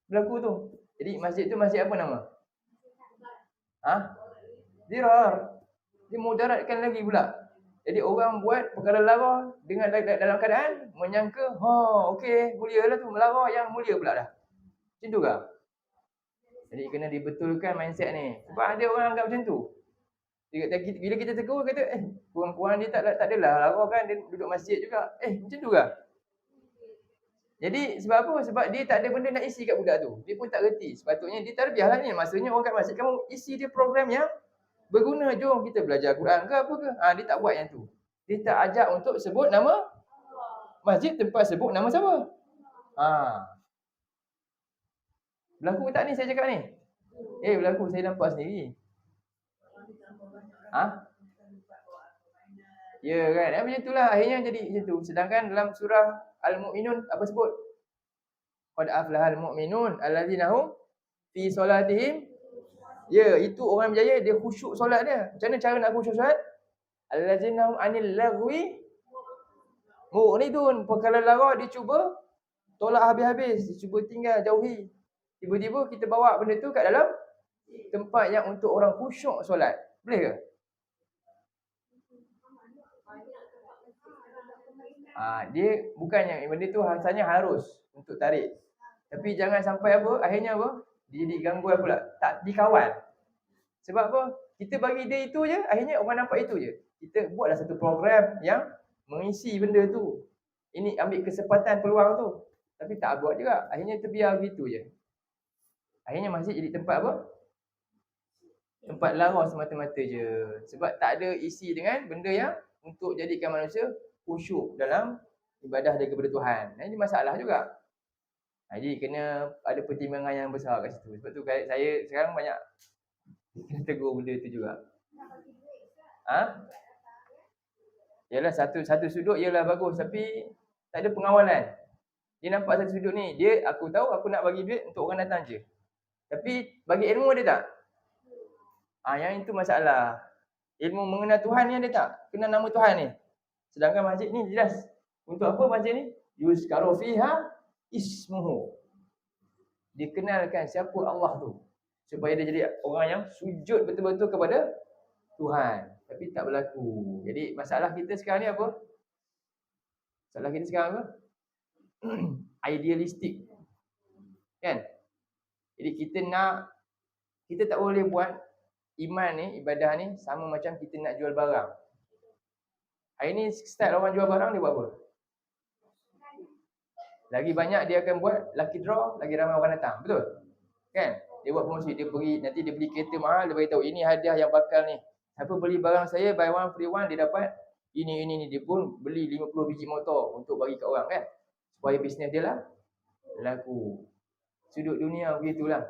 Berlaku tu. Jadi masjid tu masjid apa nama? Dirar. Dia mudaratkan lagi pula. Jadi orang buat perkara lara dengan dalam keadaan menyangka, okey, mulia lah tu, melara yang mulia pula dah. Macam tu ke? Jadi kena dibetulkan mindset ni. Sebab ada orang anggap macam tu. Bila kita tegur, kata, kurang-kurang dia tak adalah lara kan, dia duduk masjid juga. Macam tu ke? Jadi sebab apa? Sebab dia tak ada benda nak isi kat budak tu. Dia pun tak reti. Sepatutnya dia tarbiyahlah ni. Maksudnya orang kat masjid, kamu isi dia program yang berguna. Jom kita belajar Quran ke apa ke. Dia tak buat yang tu. Dia tak ajak untuk sebut nama masjid, tempat sebut nama siapa. Berlaku tak ni saya cakap ni? Berlaku, saya nampak sendiri. Ya kan? Macam itulah akhirnya jadi macam tu. Sedangkan dalam surah Al-Mu'minun apa sebut? Qad aflahal mu'minun allazina hum fi solatihim. Ya, itu orang berjaya, dia khusyuk solat dia. Macam mana cara nak khusyuk solat? Allazina hum anil lagwi mu'ridun. Perkara lara dia cuba tolak habis-habis, dia cuba tinggal, jauhi. Tiba-tiba kita bawa benda tu kat dalam tempat yang untuk orang khusyuk solat. Boleh ke? Dia bukannya benda tu asalnya harus untuk tarik. Tapi jangan sampai apa? Akhirnya apa? Dia jadi gangguan pula. Tak dikawal. Sebab apa? Kita bagi dia itu je, akhirnya orang nampak itu je. Kita buatlah satu program yang mengisi benda tu. Ini ambil kesempatan peluang tu. Tapi tak buat juga. Akhirnya terbiar begitu je. Akhirnya masjid jadi tempat apa? Tempat lara semata-mata je. Sebab tak ada isi dengan benda yang untuk jadikan manusia khusyuk dalam ibadah dia kepada Tuhan. Ini masalah juga. Jadi kena ada pertimbangan yang besar kat situ. Sebab tu saya sekarang banyak kena tegur benda tu juga. Yalah satu sudut ialah bagus, tapi tak ada pengawalan. Dia nampak satu sudut ni, aku tahu aku nak bagi duit untuk orang datang je. Tapi bagi ilmu ada tak? Yang itu masalah. Ilmu mengenal Tuhan ni ada tak? Kenal nama Tuhan ni. Sedangkan masjid ni jelas. Untuk apa masjid ni? Yuzkaru fiha ismuhu. Dikenalkan siapa Allah tu. Supaya dia jadi orang yang sujud betul-betul kepada Tuhan. Tapi tak berlaku. Jadi masalah kita sekarang ni apa? Masalah kita sekarang apa? Idealistik. Kan? Jadi kita tak boleh buat iman ni, ibadah ni sama macam kita nak jual barang. Hari ni start orang jual barang, dia buat apa? Lagi banyak dia akan buat lucky draw, lagi ramai orang datang. Betul? Kan? Dia buat promosi, dia beli kereta mahal, dia beritahu ini hadiah yang bakal ni. Siapa beli barang saya buy one free one, dia dapat ini. Dia pun beli 50 biji motor untuk bagi kat orang kan. Supaya bisnes dia lah laku. Sudut dunia begitulah.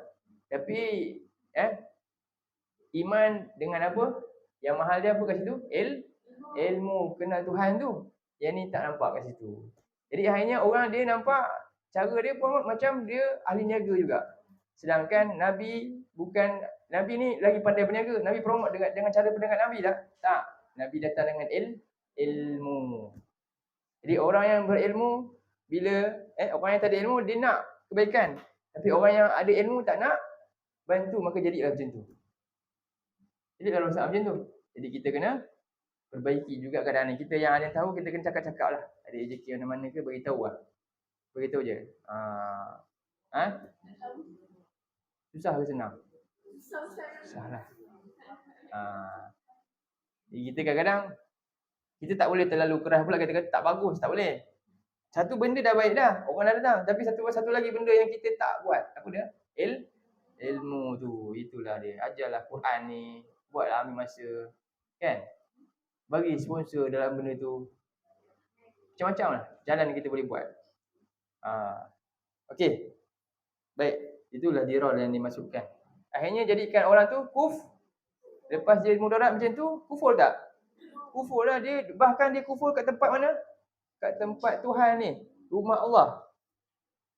Tapi Iman dengan apa? Yang mahal dia apa kat situ? Ilmu. Kenal Tuhan tu. Yang ni tak nampak kat situ. Jadi akhirnya orang dia nampak cara dia pun macam dia ahli niaga juga. Sedangkan Nabi bukan, Nabi ni lagi pandai berniaga. Nabi promote dengan cara berniaga Nabi tak? Tak. Nabi datang dengan ilmu. Jadi orang yang berilmu, bila orang yang tak ada ilmu, dia nak kebaikan. Tapi orang yang ada ilmu tak nak bantu, maka jadilah macam tu. Jadi kalau masalah macam tu. Jadi kita kena perbaiki juga keadaan ni. Kita yang ada tahu, kita kena cakap-cakap lah. Ada rezeki mana-mana ke, beritahu lah. Beritahu je. Susah ke senang? Susah lah. Jadi kita kadang-kadang, kita tak boleh terlalu keras pula kata-kata tak bagus, tak boleh. Satu benda dah baik dah, orang dah datang. Tapi satu lagi benda yang kita tak buat. Apa dia? Ilmu tu. Itulah dia. Ajarlah Quran ni. Buatlah ambil masa. Kan? Bagi sponsor dalam benda tu. Macam-macam lah jalan kita boleh buat. Okey. Baik. Itulah dirol yang dimasukkan. Akhirnya jadikan orang tu lepas dia mudarat macam tu, kufur tak? Kufur lah dia. Bahkan dia kufur kat tempat mana? Kat tempat Tuhan ni. Rumah Allah.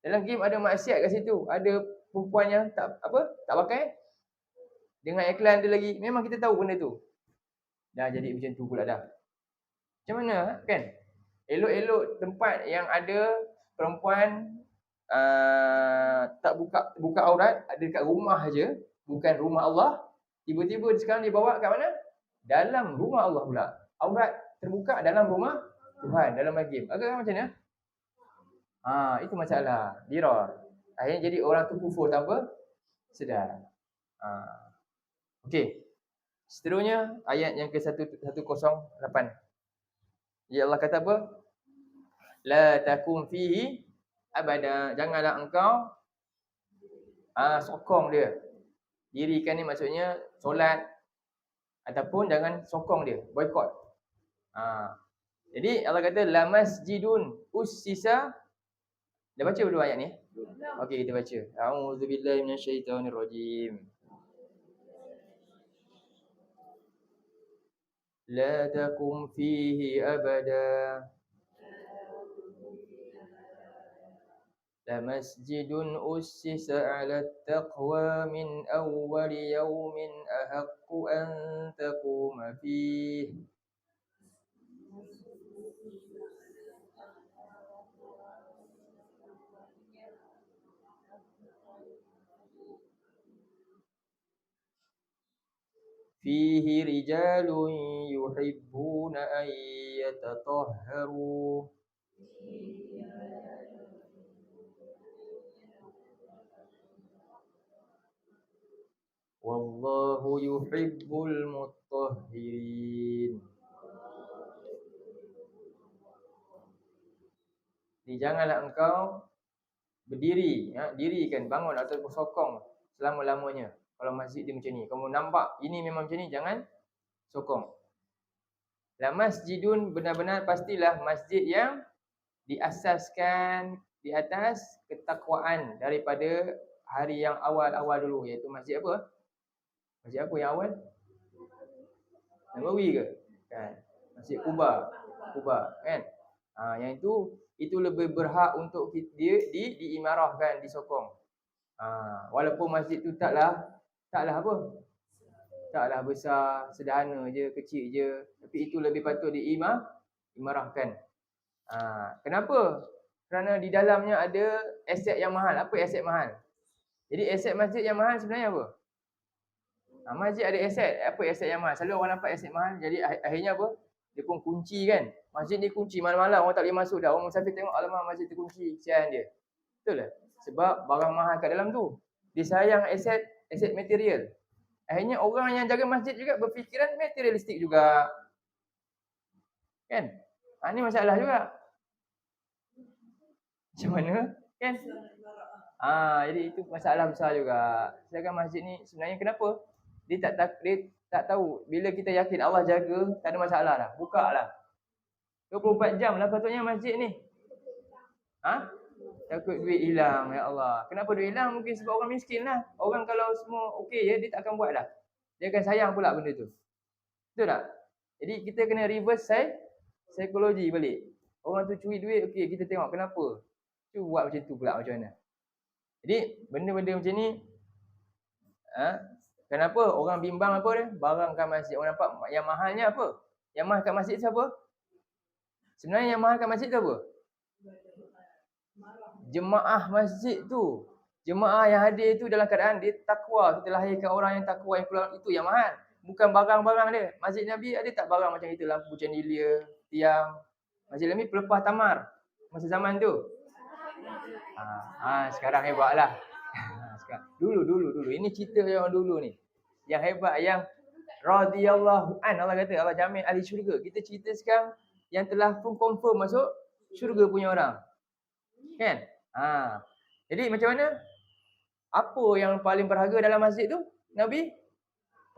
Dalam game ada maksiat kat situ. Ada perempuan yang tak pakai. Dengan iklan dia lagi. Memang kita tahu benda tu. Dah jadi macam tu pula dah. Macam mana kan? Elok-elok tempat yang ada perempuan tak buka aurat, ada dekat rumah aja, bukan rumah Allah. Tiba-tiba sekarang dibawa kat mana? Dalam rumah Allah pula. Aurat terbuka dalam rumah Tuhan, dalam game. Agak macam mana? Itu masalah. Diror. Akhirnya jadi orang tu kufur tanpa sedar. Okey. Seterusnya ayat yang ke-108. Ya Allah kata apa? La takum fihi abada. Janganlah engkau sokong dia. Dirikan ni maksudnya solat ataupun jangan sokong dia, boikot. Jadi Allah kata la masjidun ussisa. Dah baca dua ayat ni? Okey, kita baca. A'udzubillahi minasyaitonirrajim. La takum fihi abada. La masjidun ussisa 'ala at-taqwa min awwal yawmin ahaqqu an taquma fihi. Fihi rijalun yuhibbuna an yatatahharu. Wallahu yuhibbul mutahhirin. Jadi janganlah engkau berdiri, dirikan, bangun atau bersokong selama-lamanya. Kalau masjid dia macam ni, kamu nampak ini memang macam ni, jangan sokong. La masjidun, benar-benar pastilah masjid yang diasaskan di atas ketakwaan daripada hari yang awal-awal dulu, iaitu masjid apa? Masjid apa yang awal? Nabawi ke? Kan? Masjid Quba kan? Yang itu lebih berhak untuk dia diimarahkan, disokong. Walaupun masjid tu taklah apa? Taklah besar, sederhana je, kecil je, tapi itu lebih patut diimarahkan. Kenapa? Kerana di dalamnya ada aset yang mahal. Apa aset mahal? Jadi aset masjid yang mahal sebenarnya apa? Masjid ada aset. Apa aset yang mahal? Selalu orang nampak aset mahal. Jadi akhirnya apa? Dia pun kunci kan. Masjid ni kunci malam-malam orang tak boleh masuk dah. Orang musafir tengok alamak masjid terkunci. Kesian dia. Betul tak? Sebab barang mahal kat dalam tu. Dia sayang aset material. Akhirnya orang yang jaga masjid juga berfikiran materialistik juga. Kan? Ni masalah juga. Macam mana? Kan? Jadi itu masalah besar juga. Sedangkan masjid ni sebenarnya kenapa? Dia tak tahu. Bila kita yakin Allah jaga, tak ada masalah dah. Buka lah. 24 jam lah patutnya masjid ni. Takut duit hilang, ya Allah. Kenapa duit hilang? Mungkin sebab orang miskin lah. Orang kalau semua okey je, dia tak akan buat dah. dia akan sayang pula benda tu. Betul tak? Jadi kita kena reverse psikologi balik. Orang tu curi duit, okey kita tengok kenapa. Cuba buat macam tu pula macam mana. Jadi benda-benda macam ni kenapa orang bimbang apa dia? Barang kat masjid. Orang nampak yang mahalnya apa? Yang mahal kat masjid siapa? Sebenarnya yang mahal kat masjid tu apa? Jemaah masjid tu. Jemaah yang hadir itu dalam keadaan dia takwa. Kita lahirkan orang yang takwa yang keluar itu yang mahal. Bukan barang-barang dia. Masjid Nabi ada tak barang macam itu? Lampu chandelier, tiang. Masjid Nabi pelepah tamar. Masa zaman tu. Sekarang hebatlah. Dulu. Ini cerita yang dulu ni. Yang hebat, yang radhiyallahu an. Allah kata, Allah jamin ahli syurga. Kita cerita sekarang yang telah pun confirm masuk syurga punya orang. Kan? Jadi macam mana? Apa yang paling berharga dalam masjid tu? Nabi?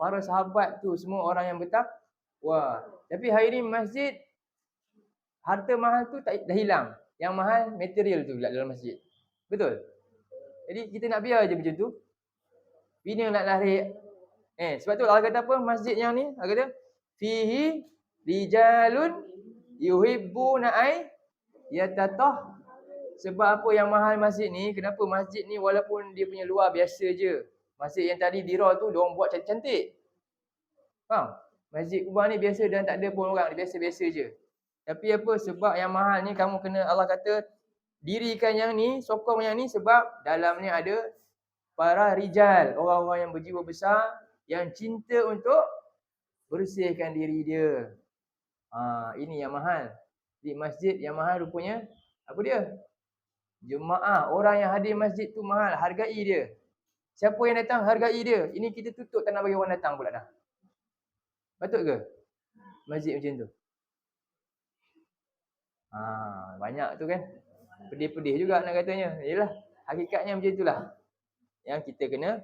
Para sahabat tu semua orang yang bertakwa. Tapi hari ni masjid, harta mahal tu dah hilang. Yang mahal material tu dalam masjid. Betul? Jadi kita nak biar je macam tu. Bina nak lari. Sebab tu Allah kata apa? Masjid yang ni, Allah kata fihi rijalun yuhibbuna ay yatatah. Sebab apa yang mahal masjid ni? Kenapa masjid ni walaupun dia punya luar biasa je. Masjid yang tadi Dira tu diorang buat cantik-cantik. Faham? Masjid Kubah ni biasa dan tak ada pun orang, biasa-biasa je. Tapi apa? Sebab yang mahal ni kamu kena, Allah kata dirikan yang ni, sokong yang ni sebab dalam ni ada para rijal, orang-orang yang berjiwa besar yang cinta untuk bersihkan diri dia. Ini yang mahal. Di masjid yang mahal rupanya apa dia? Jemaah, orang yang hadir masjid tu mahal, hargai dia. Siapa yang datang, hargai dia. Ini kita tutup tak nak bagi orang datang pula dah. Betul ke? Masjid macam tu. Banyak tu kan. Pedih-pedih juga nak katanya. Yalah, hakikatnya macam itulah. Yang kita kena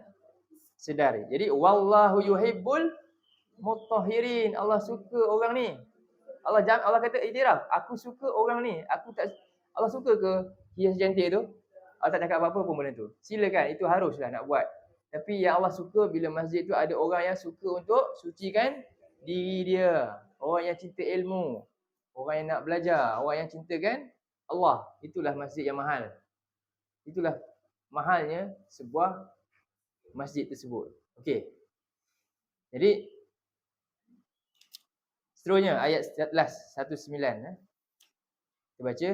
sedari. Jadi wallahu yuhibbul mutahhirin. Allah suka orang ni. Allah kata iktiraf, aku suka orang ni. Allah suka ke hias cantik tu? Allah tak cakap apa-apa pun benda tu. Silakan, itu haruslah nak buat. Tapi yang Allah suka bila masjid tu ada orang yang suka untuk sucikan diri dia. Orang yang cinta ilmu. Orang yang nak belajar. Orang yang cintakan Allah. Itulah masjid yang mahal. Itulah mahalnya sebuah masjid tersebut. Okey. Jadi seterusnya ayat 19. Kita baca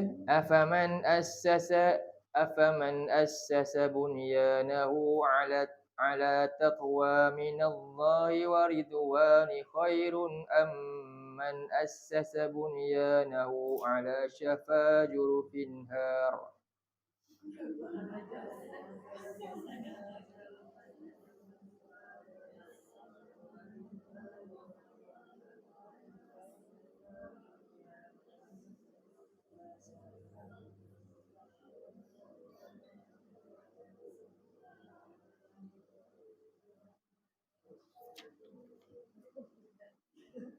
afaman assasa bunyanahu ala taqwa minallahi wa ridwani khairun amman assasa bunyanahu ala shafa jurufin har.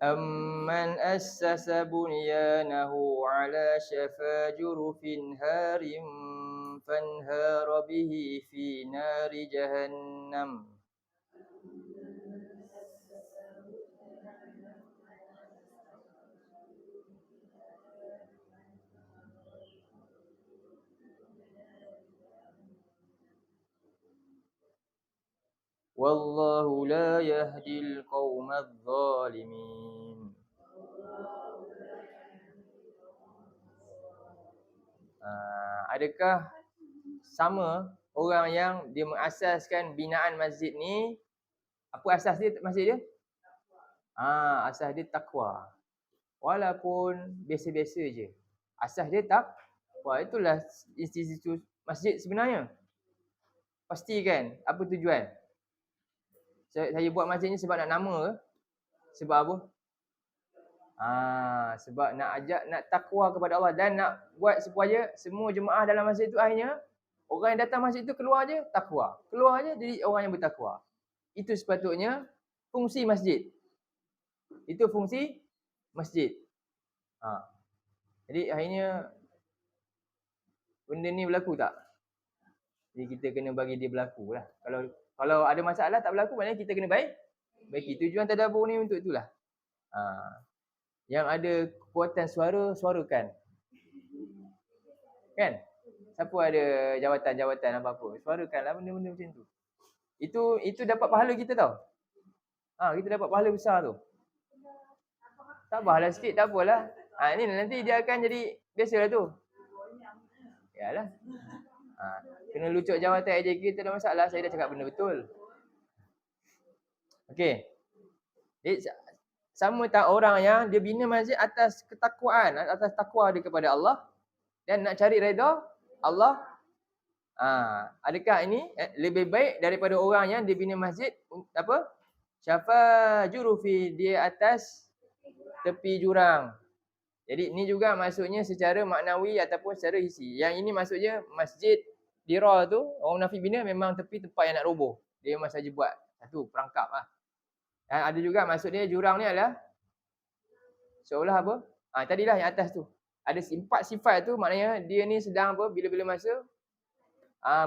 Amman assasa bunyanahu ala shafa jurufin harim fanhara bihi fi nari jahannam. Wallahu la yahdil qaumadh zalimin. Adakah sama orang yang dia mengasaskan binaan masjid ni? Apa asas dia masjid dia? Asas dia takwa. Walaupun biasa-biasa je. Asas dia takwa. Itulah institusi masjid sebenarnya. Pastikan apa tujuan? Saya buat masjid ni sebab nak nama ke? Sebab apa? Sebab nak ajak, nak takwa kepada Allah dan nak buat supaya semua jemaah dalam masjid tu akhirnya orang yang datang masjid tu keluar je takwa. Keluar je jadi orang yang bertakwa. Itu sepatutnya fungsi masjid. Itu fungsi masjid. Jadi akhirnya benda ni berlaku tak? Jadi kita kena bagi dia berlaku lah. Kalau ada masalah tak berlaku, maknanya kita kena Baiki. Tujuan tadabbur ni untuk itulah. Yang ada kekuatan suara, suarakan. Kan? Siapa ada jawatan-jawatan apa-apa, suarakanlah benda-benda macam tu. Itu dapat pahala kita tau. Kita dapat pahala besar tu. Tabahlah sikit, tak apalah. Ni nanti dia akan jadi biasalah tu. Yalah. Kena lucuk jawatan AJK tak ada masalah, saya dah cakap benda betul. Okey. Sama tak orang yang dia bina masjid atas ketakwaan, atas takwa dia kepada Allah dan nak cari redha Allah. Adakah ini lebih baik daripada orang yang dia bina masjid apa? Syafa jurufi, dia atas tepi jurang. Jadi ini juga maksudnya secara maknawi ataupun secara hisi. Yang ini maksudnya masjid Dira tu orang munafik bina memang tepi tempat yang nak roboh. Dia memang saja buat satu perangkap lah. Dan ada juga maksudnya jurang ni adalah seolah apa? Tadilah yang atas tu. Ada 4 sifat tu, maknanya dia ni sedang apa? Bila-bila masa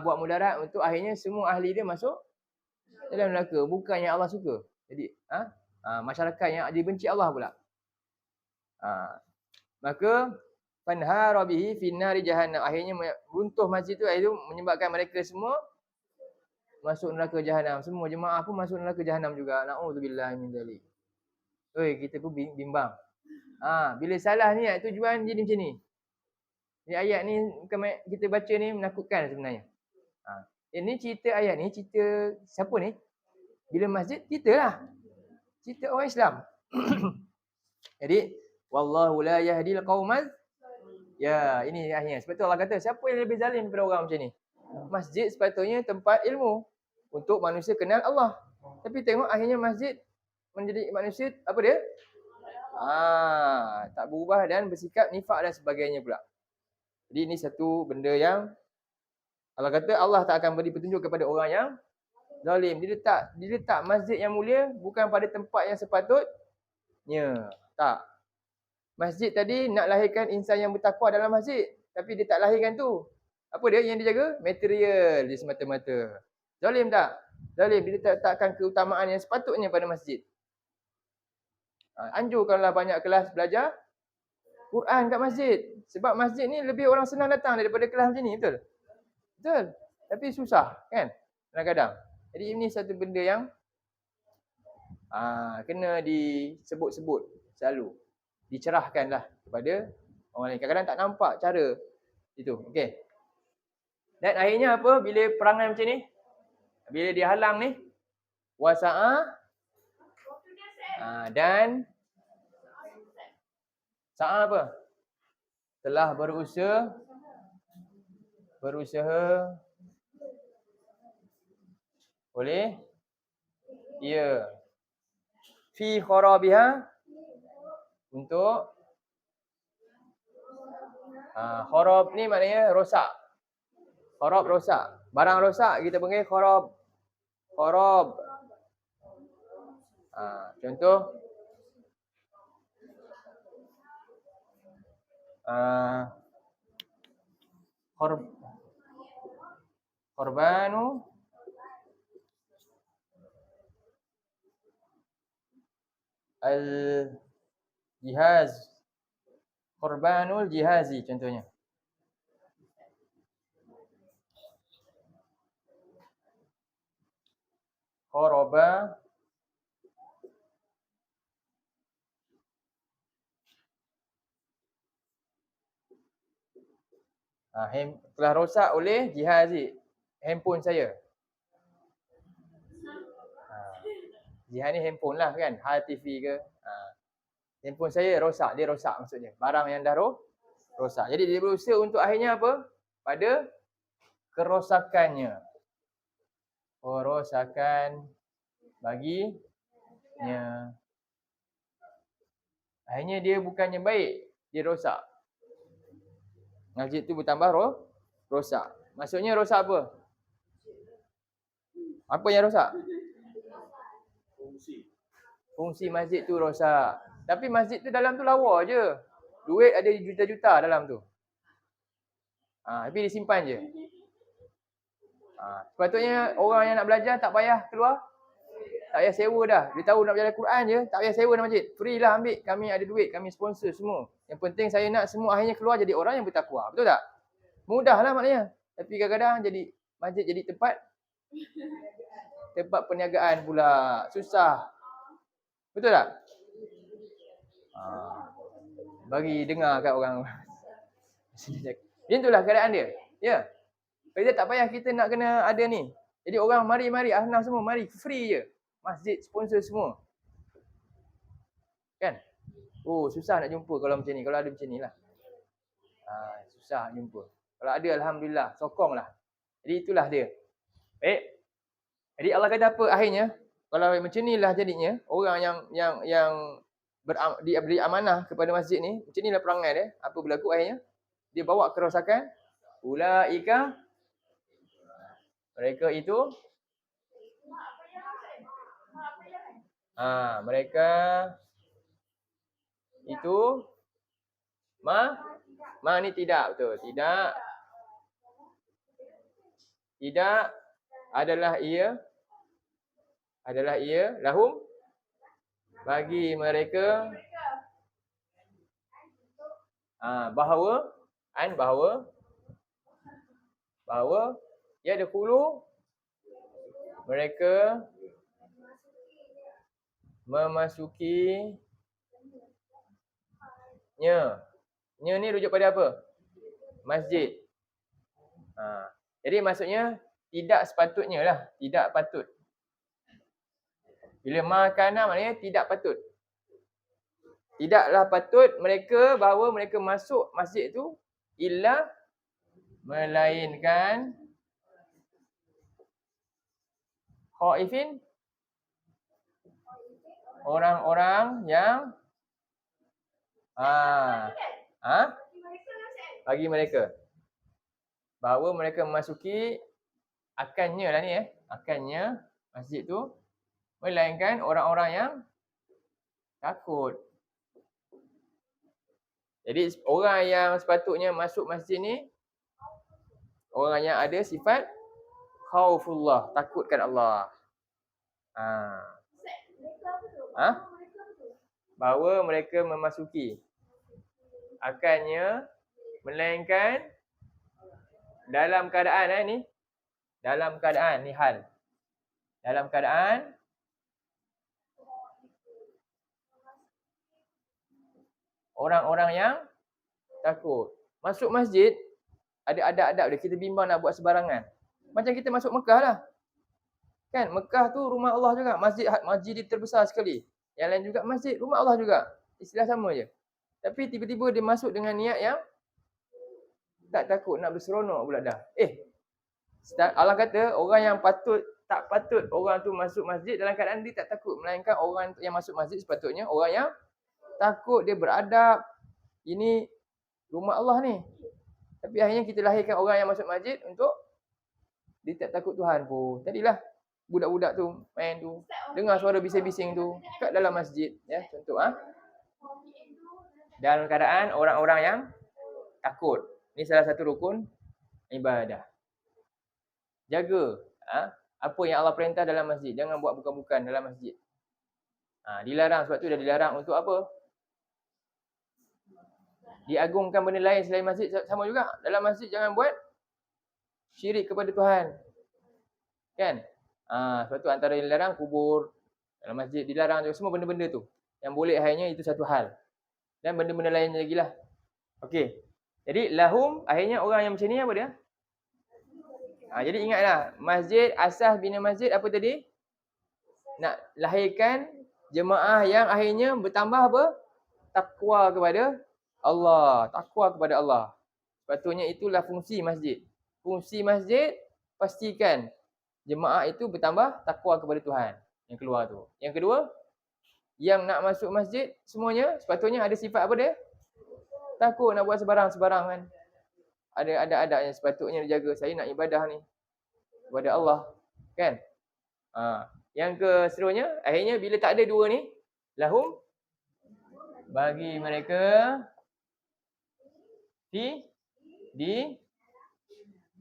buat mudarat untuk akhirnya semua ahli dia masuk dalam neraka. Bukan yang Allah suka. Jadi masyarakat yang dibenci Allah pula. Maka fanhara bihi fi nari jahannam. Akhirnya runtuh masjid tu, itu menyebabkan mereka semua masuk neraka jahanam. Semua jemaah pun masuk neraka jahanam juga. Na'udzubillah min dzalik. Kita pun bimbang. Bila salah ni tujuan jadi macam ni. Ni ayat ni kita baca ni menakutkan sebenarnya. Ini cerita ayat ni cerita siapa ni? Bila masjid ceritalah. Cerita orang Islam. Jadi wallahu la yahdil qaumal. Ya, ini akhirnya. Sebab tu Allah kata, siapa yang lebih zalim daripada orang macam ni? Masjid sepatutnya tempat ilmu untuk manusia kenal Allah. Tapi tengok akhirnya masjid menjadi manusia apa dia? Tak berubah dan bersikap nifak dan sebagainya pula. Jadi ini satu benda yang Allah kata Allah tak akan beri petunjuk kepada orang yang zalim. Dia letak masjid yang mulia bukan pada tempat yang sepatutnya. Tak. Masjid tadi nak lahirkan insan yang bertakwa dalam masjid. Tapi dia tak lahirkan tu. Apa dia yang dia jaga? Material dia semata-mata. Zalim tak? Zalim. Dia letakkan keutamaan yang sepatutnya pada masjid. Anjurkanlah banyak kelas belajar Quran kat masjid. Sebab masjid ni lebih orang senang datang daripada kelas macam ni. Betul? Betul. Tapi susah kan? Kadang-kadang. Jadi ini satu benda yang kena disebut-sebut selalu. Dicerahkanlah kepada orang lain. Kadang-kadang tak nampak cara itu. Okey. Dan akhirnya apa? Bila perangai macam ni, bila dia halang ni, wasa'a dan sa'a apa? Telah berusaha oleh ia fi kharabiha, untuk kharab ni maknanya rosak. Kharab rosak. Barang rosak kita panggil kharab. Contoh korbanu al-jihaz. Korbanul jihazi contohnya. Khoroba telah rosak oleh jihazi, handphone saya. Jihaz ni handphone lah kan, TV ke. Handphone saya rosak, dia rosak maksudnya. Barang yang dah rosak. Jadi dia berusaha untuk akhirnya apa? Pada kerosakannya. Kerosakan baginya. Akhirnya dia bukannya baik, dia rosak. Masjid tu bertambah rosak. Maksudnya rosak apa? Apa yang rosak? Fungsi masjid tu rosak. Tapi masjid tu dalam tu lawa je. Duit ada juta-juta dalam tu. Tapi disimpan je. Sepatutnya orang yang nak belajar tak payah keluar Tak payah sewa dah. Dia tahu nak belajar Quran je, tak payah sewa dalam masjid. Free lah ambil. Kami ada duit, kami sponsor semua. Yang penting saya nak semua akhirnya keluar jadi orang yang bertakwa. Betul tak? Mudah lah maknanya. Tapi kadang-kadang jadi masjid jadi tempat perniagaan pula. Susah. Betul tak? Bagi dengar kat orang. Macam itulah keadaan dia. Ya. Jadi tak payah kita nak kena ada ni. Jadi orang mari Ahnaf semua mari free je. Masjid sponsor semua. Kan? Oh, susah nak jumpa kalau macam ni. Kalau ada macam ni lah. Susah nak jumpa. Kalau ada alhamdulillah, sokonglah. Jadi itulah dia. Baik. Jadi Allah kata apa akhirnya? Kalau macam inilah jadinya, orang yang diberi amanah kepada masjid ni, macam inilah perangai dia. Apa berlaku akhirnya? Dia bawa kerosakan. Ulaika, mereka itu mereka itu ni tidak, betul. Tidak adalah ia lahum bagi mereka bahawa ya dahulu mereka memasukinya. Nya ni rujuk pada apa? Masjid. Jadi maksudnya tidak sepatutnya lah, tidak patut. Bila makana maknanya tidak patut. Tidaklah patut bahawa mereka masuk masjid itu illa melainkan khaifin, orang-orang yang bagi mereka bahawa mereka memasuki akannya lah ni akannya masjid tu melainkan orang-orang yang takut. Jadi orang yang sepatutnya masuk masjid ni orang yang ada sifat khaufullah, takutkan Allah. Bahawa mereka memasuki akannya melainkan dalam keadaan ni hal. Dalam keadaan orang-orang yang takut. Masuk masjid ada adab-adab dia. Kita bimbang nak buat sebarangan. Macam kita masuk Mekah lah. Kan Mekah tu rumah Allah juga. Masjid terbesar sekali. Yang lain juga masjid, rumah Allah juga. Istilah sama je. Tapi tiba-tiba dia masuk dengan niat yang tak takut, nak berseronok pula dah. Allah kata orang yang tak patut orang tu masuk masjid dalam keadaan dia tak takut. Melainkan orang yang masuk masjid sepatutnya orang yang takut, dia beradab. Ini rumah Allah ni. Tapi akhirnya kita lahirkan orang yang masuk masjid untuk dia tak takut Tuhan pun. Tadilah budak-budak tu main tu, dengar suara bising-bising tu kat dalam masjid, ya, contoh dalam keadaan orang-orang yang takut. Ini salah satu rukun ibadah. Jaga apa yang Allah perintah dalam masjid, jangan buat bukan-bukan dalam masjid. Dilarang, sebab tu dah dilarang untuk apa? Diagungkan benda lain selain masjid sama juga. Dalam masjid jangan buat syirik kepada Tuhan. Kan? Sebab tu antara yang dilarang kubur, dalam masjid dilarang juga semua benda-benda tu. Yang boleh akhirnya itu satu hal. Dan benda-benda lain lagi lah. Okey. Jadi lahum akhirnya orang yang macam ni apa dia? Jadi ingatlah, masjid, asas bina masjid apa tadi? Nak lahirkan jemaah yang akhirnya bertambah apa? Takwa kepada Allah. Takwa kepada Allah. Sepatutnya itulah fungsi masjid. Fungsi masjid, pastikan jemaah itu bertambah takwa kepada Tuhan yang keluar tu. Yang kedua, yang nak masuk masjid semuanya sepatutnya ada sifat apa dia? Takut nak buat sebarang-sebarang kan. Ada adab yang sepatutnya dijaga. Saya nak ibadah ni kepada Allah, kan? Yang keseterusnya, akhirnya bila tak ada dua ni, lahum bagi mereka di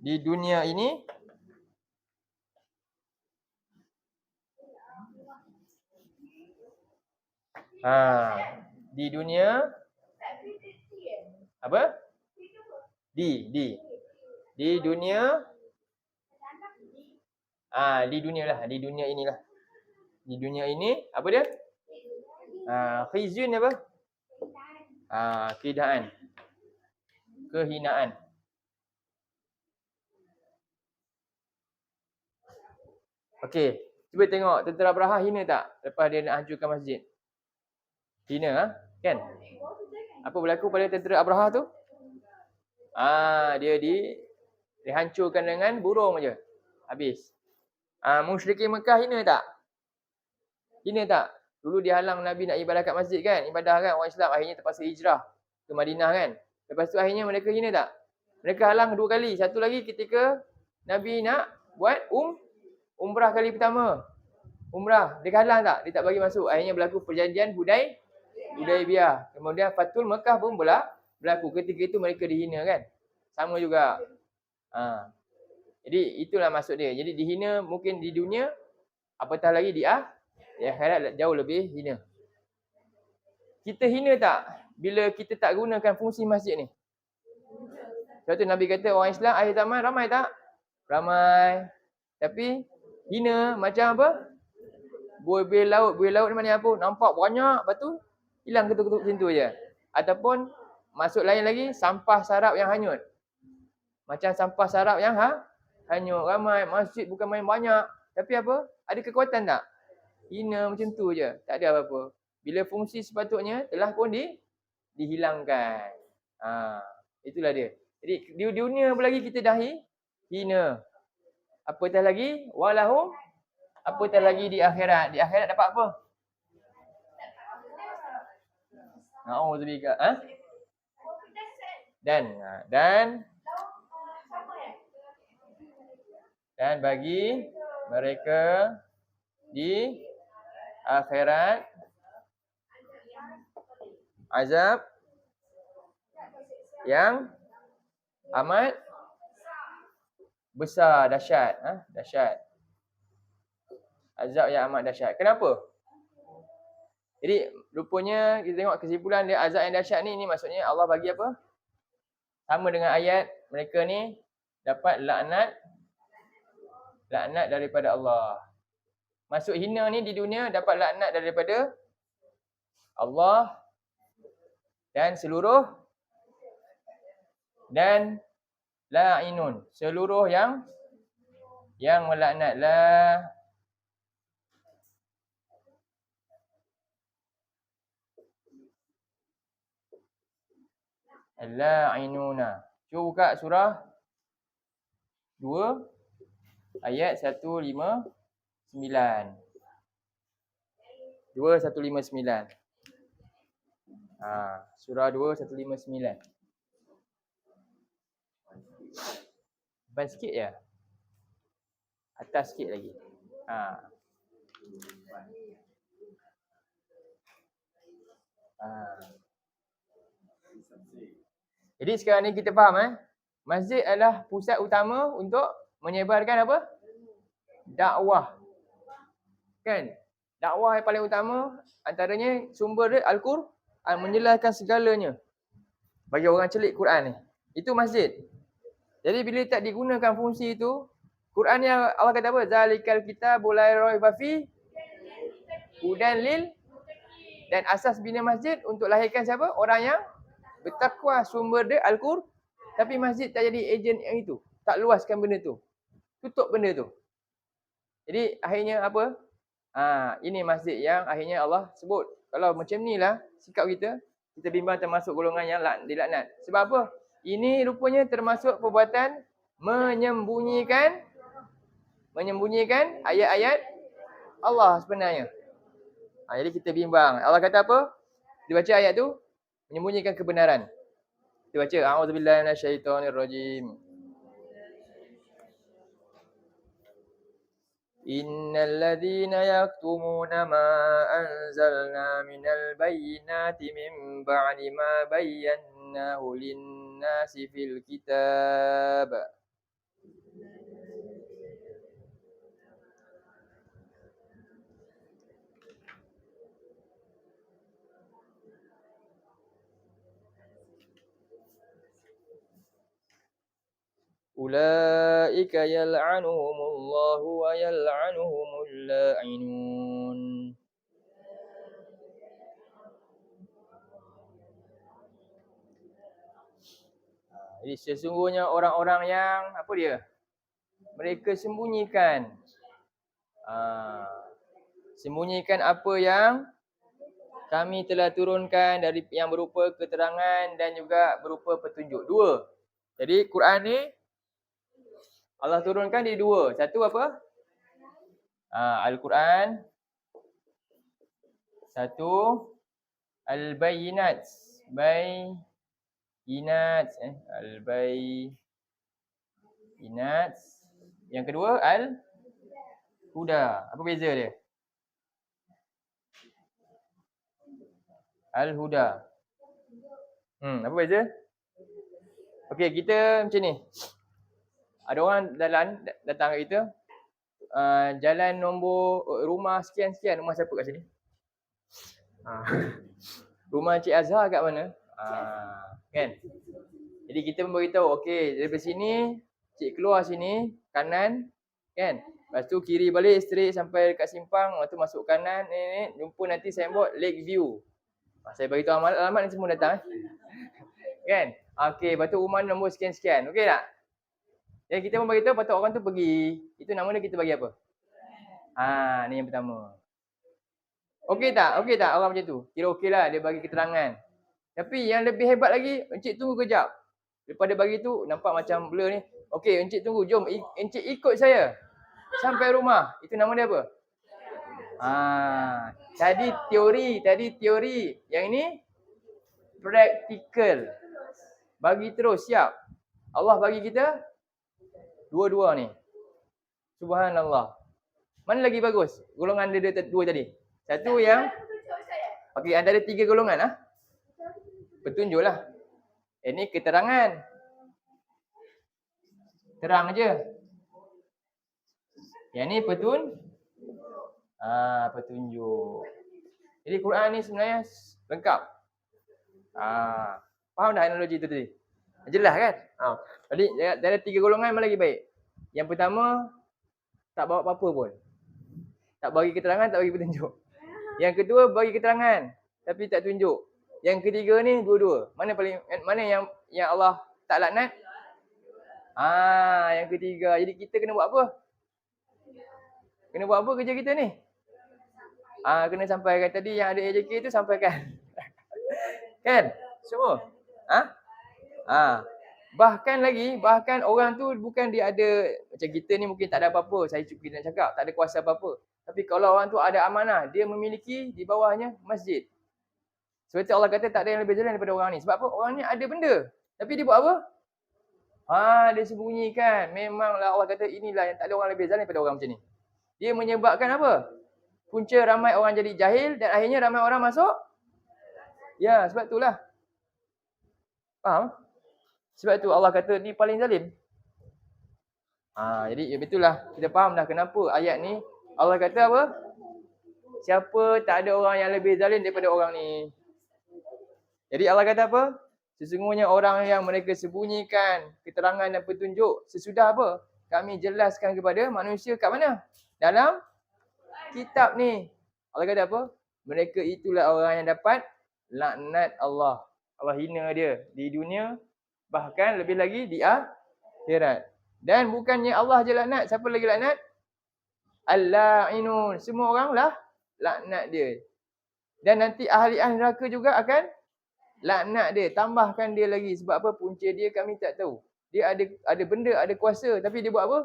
dunia ini Di dunia apa? Di dunia di dunia lah, di dunia inilah. Di dunia ini apa dia? Khizyun apa? Kehinaan. Kehinaan. Okey, cuba tengok tentera Abraha hina tak lepas dia nak hancurkan masjid? Hina kan? Apa berlaku pada tentera Abraha tu? Dia dihancurkan dengan burung aja. Habis. Musyrikin Mekah hina tak? Hina tak? Dulu dihalang Nabi nak ibadah kat masjid kan? Ibadah kan orang Islam, akhirnya terpaksa hijrah ke Madinah kan? Lepas tu akhirnya mereka hina tak? Mereka halang 2 kali. Satu lagi ketika Nabi nak buat umrah kali pertama. Umrah, dia halang tak? Dia tak bagi masuk. Akhirnya berlaku perjanjian Hudaibiyah. Kemudian Fathul Mekah pun berlaku. Ketika itu mereka dihina kan? Sama juga. Jadi itulah maksud dia. Jadi dihina mungkin di dunia, apatah lagi di akhirat jauh lebih hina. Kita hina tak bila kita tak gunakan fungsi masjid ni? Sebab tu Nabi kata orang Islam akhir zaman ramai tak? Ramai. Tapi hina macam apa? Buih laut ni mana apa? Nampak banyak, lepas tu hilang ketuk-ketuk macam tu je. Ataupun maksud lain lagi, sampah sarap yang hanyut. Macam sampah sarap yang hanyut. Ramai, masjid bukan main banyak. Tapi apa? Ada kekuatan tak? Hina macam tu je. Tak ada apa-apa. Bila fungsi sepatutnya telah pun dihilangkan. Itulah dia. Jadi di dunia pun lagi kita dah hina. Apatah lagi? Walahum. Apatah lagi di akhirat. Di akhirat dapat apa? Na'udzubika. Dan bagi mereka di akhirat azab yang amat besar, dahsyat. Dahsyat. Azab yang amat dahsyat. Kenapa? Jadi rupanya kita tengok kesimpulan dia, azab yang dahsyat ni maksudnya Allah bagi apa? Sama dengan ayat mereka ni dapat laknat daripada Allah. Maksud hina ni di dunia dapat laknat daripada Allah dan seluruh dan la'inun, seluruh yang melaknat. La'inuna. Cuba buka surah 2 ayat 159. 2159. Surah 2 159. Depan sikit je. Atas sikit lagi. Jadi sekarang ni kita faham masjid adalah pusat utama untuk menyebarkan apa? Dakwah. Kan? Dakwah yang paling utama antaranya sumber dia Al-Quran, menjelaskan segalanya. Bagi orang celik Quran ni. Itu masjid. Jadi bila tak digunakan fungsi itu, Quran ni Allah kata apa? Zalikal kitabul la raiba fi hudan lil, dan asas bina masjid untuk lahirkan siapa? Orang yang bertakwa, sumber dia Al-Quran. Tapi masjid tak jadi ejen yang itu. Tak luaskan benda tu. Tutup benda tu. Jadi akhirnya apa? Ini masjid yang akhirnya Allah sebut. Kalau macam ni lah sikap kita bimbang termasuk golongan yang dilaknat. Sebab apa? Ini rupanya termasuk perbuatan menyembunyikan ayat-ayat Allah sebenarnya. Jadi kita bimbang. Allah kata apa? Dia baca ayat tu, menyembunyikan kebenaran. Kita baca, a'udzubillahi minasyaitonirrajim. Innal ladzina yaktumuna ma anzalna minal bayyinati min ba'di ma bayyanahu lin-nasi fil kitab. Ulaika yal'anuhumullahu wa yal'anuhumul la'inun. Jadi sesungguhnya orang-orang yang apa dia? Mereka sembunyikan. Sembunyikan apa yang kami telah turunkan dari yang berupa keterangan dan juga berupa petunjuk. Dua. Jadi Quran ni Allah turunkan di dua. Satu apa? Al-Quran. Satu Al-Bayyinat. Al-Bayyinat. Yang kedua Al-Huda. Apa beza dia? Al-Huda. Apa beza? Okey, kita macam ni. Ada orang datang kat kita. Jalan nombor rumah sekian-sekian. Rumah siapa kat sini? Rumah Cik Azhar kat mana? Kan? Jadi kita memberitahu, okey, daripada sini cik keluar sini kanan, kan? Lepas tu kiri balik straight sampai dekat simpang, lepas tu masuk kanan, jumpa nanti signboard Lake View. Saya beritahu alamat ni semua datang. Kan? Okey, lepas tu rumah nombor sekian-sekian. Okey tak? Jadi kita memberitahu patut orang tu pergi. Itu nama dia kita bagi apa? Ni yang pertama. Okey tak? Okey tak orang macam tu? Kira okey lah dia bagi keterangan. Tapi yang lebih hebat lagi, encik tunggu kejap. Lepas dia bagi tu, nampak macam blur ni. Okey, encik tunggu. Jom, encik ikut saya. Sampai rumah. Itu nama dia apa? Tadi teori. Yang ini, praktikal. Bagi terus, siap. Allah bagi kita, dua-dua ni. Subhanallah. Mana lagi bagus? Golongan dia dua tadi. Satu yang, okey, antara 3 golongan. Petunjuk lah. Ini keterangan. Terang je. Yang ni petunjuk. Jadi Quran ni sebenarnya lengkap. Faham dah analogi tu tadi? Jelas kan? Jadi dari 3 golongan mana lagi baik? Yang pertama, tak bawa apa-apa pun. Tak bagi keterangan, tak bagi petunjuk. Yang kedua, bagi keterangan tapi tak tunjuk. Yang ketiga ni dua-dua. Mana yang Allah tak laknat? Yang ketiga. Jadi kita kena buat apa? Kena buat apa kerja kita ni? Kena sampaikan tadi yang ada AJK tu sampaikan. Kan? Semua. Bahkan orang tu bukan dia ada macam kita ni mungkin tak ada apa-apa. Saya cukup nak cakap, tak ada kuasa apa-apa. Tapi kalau orang tu ada amanah, dia memiliki di bawahnya masjid. Sebab Allah kata tak ada yang lebih jalan daripada orang ni. Sebab apa? Orang ni ada benda. Tapi dia buat apa? Dia sembunyikan. Memanglah Allah kata inilah yang tak ada orang lebih jalan daripada orang macam ni. Dia menyebabkan apa? Punca ramai orang jadi jahil dan akhirnya ramai orang masuk. Ya, sebab itulah. Faham? Sebab tu Allah kata ni paling zalim. Jadi ya betullah. Kita faham dah kenapa ayat ni Allah kata apa? Siapa tak ada orang yang lebih zalim daripada orang ni. Jadi Allah kata apa? Sesungguhnya orang yang mereka sembunyikan keterangan dan petunjuk sesudah apa? Kami jelaskan kepada manusia kat mana? Dalam kitab ni. Allah kata apa? Mereka itulah orang yang dapat laknat Allah. Allah hina dia di dunia, bahkan lebih lagi di akhirat. Dan bukannya Allah je laknat, siapa lagi laknat? Al-la'inun. Semua orang lah laknat dia. Dan nanti ahli-ahli neraka juga akan laknat dia, tambahkan dia lagi. Sebab apa? Punca dia kami tak tahu. Dia ada benda, ada kuasa, tapi dia buat apa?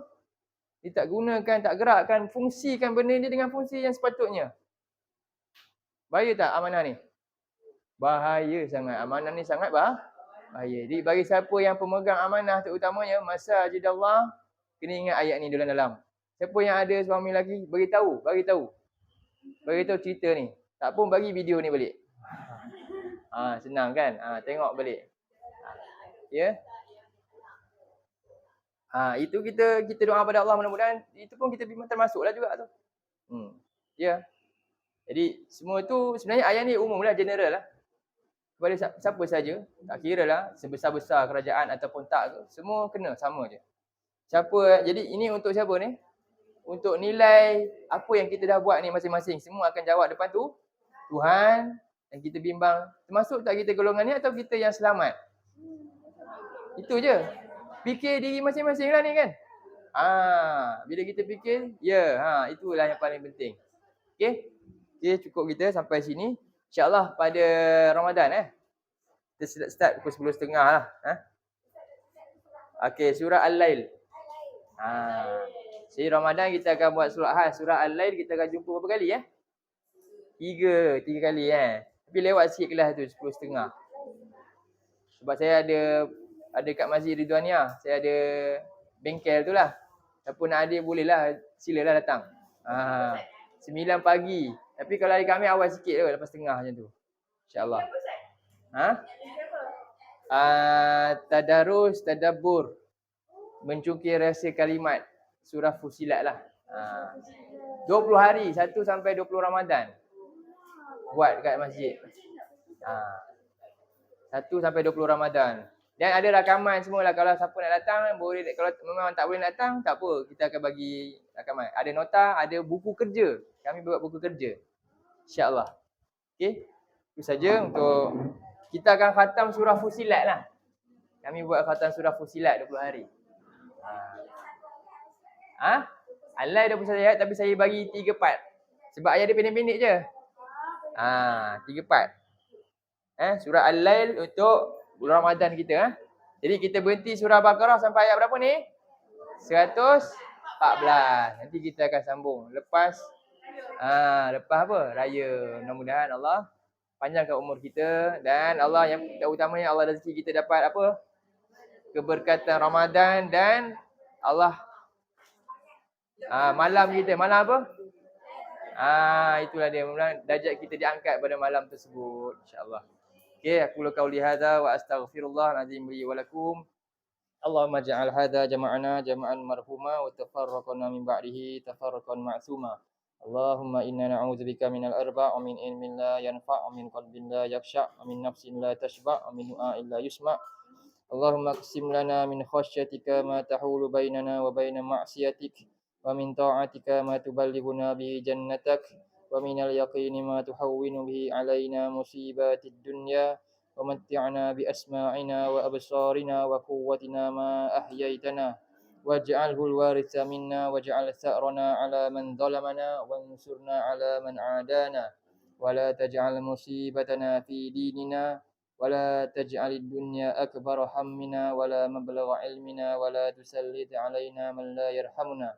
Dia tak gunakan, tak gerakkan, fungsikan benda dia dengan fungsi yang sepatutnya. Bahaya tak amanah ni? Bahaya sangat. Amanah ni sangat bahaya. Jadi bagi siapa yang pemegang amanah terutamanya, masajid Allah, kena ingat ayat ni dalam. Siapa yang ada suami lagi, beritahu cerita ni. Tak pun bagi video ni balik. Senang kan? Tengok balik. Ya. Itu kita doa pada Allah, mudah-mudahan itu pun kita termasuklah juga tu. Ya. Jadi semua tu sebenarnya ayat ni umum lah, general lah. Kepada siapa saja, tak kira lah sebesar-besar kerajaan ataupun tak, semua kena sama je. Siapa, jadi ini untuk siapa ni? Untuk nilai apa yang kita dah buat ni masing-masing. Semua akan jawab depan tu Tuhan, dan kita bimbang, termasuk tak kita golongan ni atau kita yang selamat? Itu je. Fikir diri masing-masing lah ni kan. Bila kita fikir, itulah yang paling penting. Okey, cukup kita sampai sini. InsyaAllah pada Ramadan kita start pukul 10.30 lah. Okey, surah Al-Lail. Jadi Ramadan kita akan buat surah Al-Lail kita akan jumpa berapa kali Tiga kali Tapi lewat sikit kelas tu 10.30. Sebab saya ada kat Masjid Ridwaniah, saya ada bengkel tu lah. Siapa nak hadir boleh lah, silalah datang. 9 pagi. Tapi kalau hari Khamis awal sikit tu, lepas tengah macam tu. InsyaAllah. Tadarus, tadabbur, mencungkil rahsia kalimat, surah Fusilat lah. 20 hari, 1 sampai 20 Ramadan. Buat kat masjid. 1 sampai 20 Ramadan. Dan ada rakaman semualah. Kalau siapa nak datang, boleh. Kalau memang tak boleh nak datang, tak apa. Kita akan bagi rakaman. Ada nota, ada buku kerja. Kami buat buku kerja. InsyaAllah. Okey. Itu saja untuk kita akan khatam surah Fusilat lah. Kami buat khatam surah Fusilat 20 hari. Al-Lail 21 ayat tapi saya bagi 3 part. Sebab ayat dia pendek-pendek je. 3 part. Surah Al-Lail untuk bulan Ramadan kita. Jadi kita berhenti surah Baqarah sampai ayat berapa ni? 114. Nanti kita akan sambung. Lepas apa? Raya. Mudah-mudahan Allah panjangkan umur kita. Dan Allah yang utamanya Allah rezeki kita dapat apa? Keberkatan Ramadan dan Allah malam kita. Malam apa? Itulah dia. Mudah-mudahan darjat kita diangkat pada malam tersebut. InsyaAllah. Okey, aku qauli hadza wa astaghfirullah azim li wa lakum. Allahumma ja'al hadza jama'ana jama'an marhuma wa tafarraqna min ba'dihi tafarraqan ma'suma. Allahumma inna na'udzubika minal arba' wa min ilmin la yanfa' wa min qalbin la yakhsha' wa min nafsin la tashba' wa min du'a'in la yusma'. Allahumma qsim lana min khasyatika ma tahulu bainana wa baina ma'siyatik wa min ta'atika ma tuballighuna bihi jannatak. ومن اليقين ما تحون به علينا مصيبات الدنيا ومتعنا بأسماعنا وأبصارنا وقوتنا ما أحييتنا واجعله الوارث منا واجعل ثأرنا على من ظلمنا وانصرنا على من عادانا ولا تجعل مصيبتنا في ديننا ولا تجعل الدنيا أكبر همنا ولا مبلغ علمنا ولا تسلط علينا من لا يرحمنا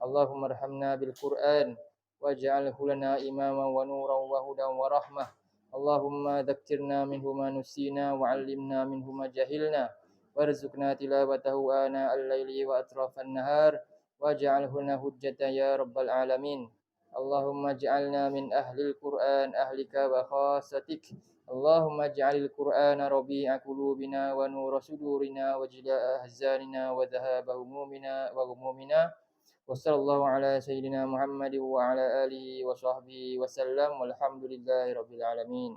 اللهم ارحمنا بالقرآن واجعله لنا إماما ونورا وهدى ورحمة اللهم ذكرنا منه ما نسينا وعلمنا منه ما جهلنا وارزقنا تلاوته آناء الليل وأطراف النهار واجعله لنا حجة يا رب العالمين اللهم اجعلنا من أهل القرآن أهلك وخاصتك اللهم اجعل القرآن ربيع قلوبنا ونور صدورنا وجلاء أحزاننا وذهاب همومنا وصلى الله على سيدنا محمد وعلى آله وصحبه وسلم والحمد لله رب العالمين.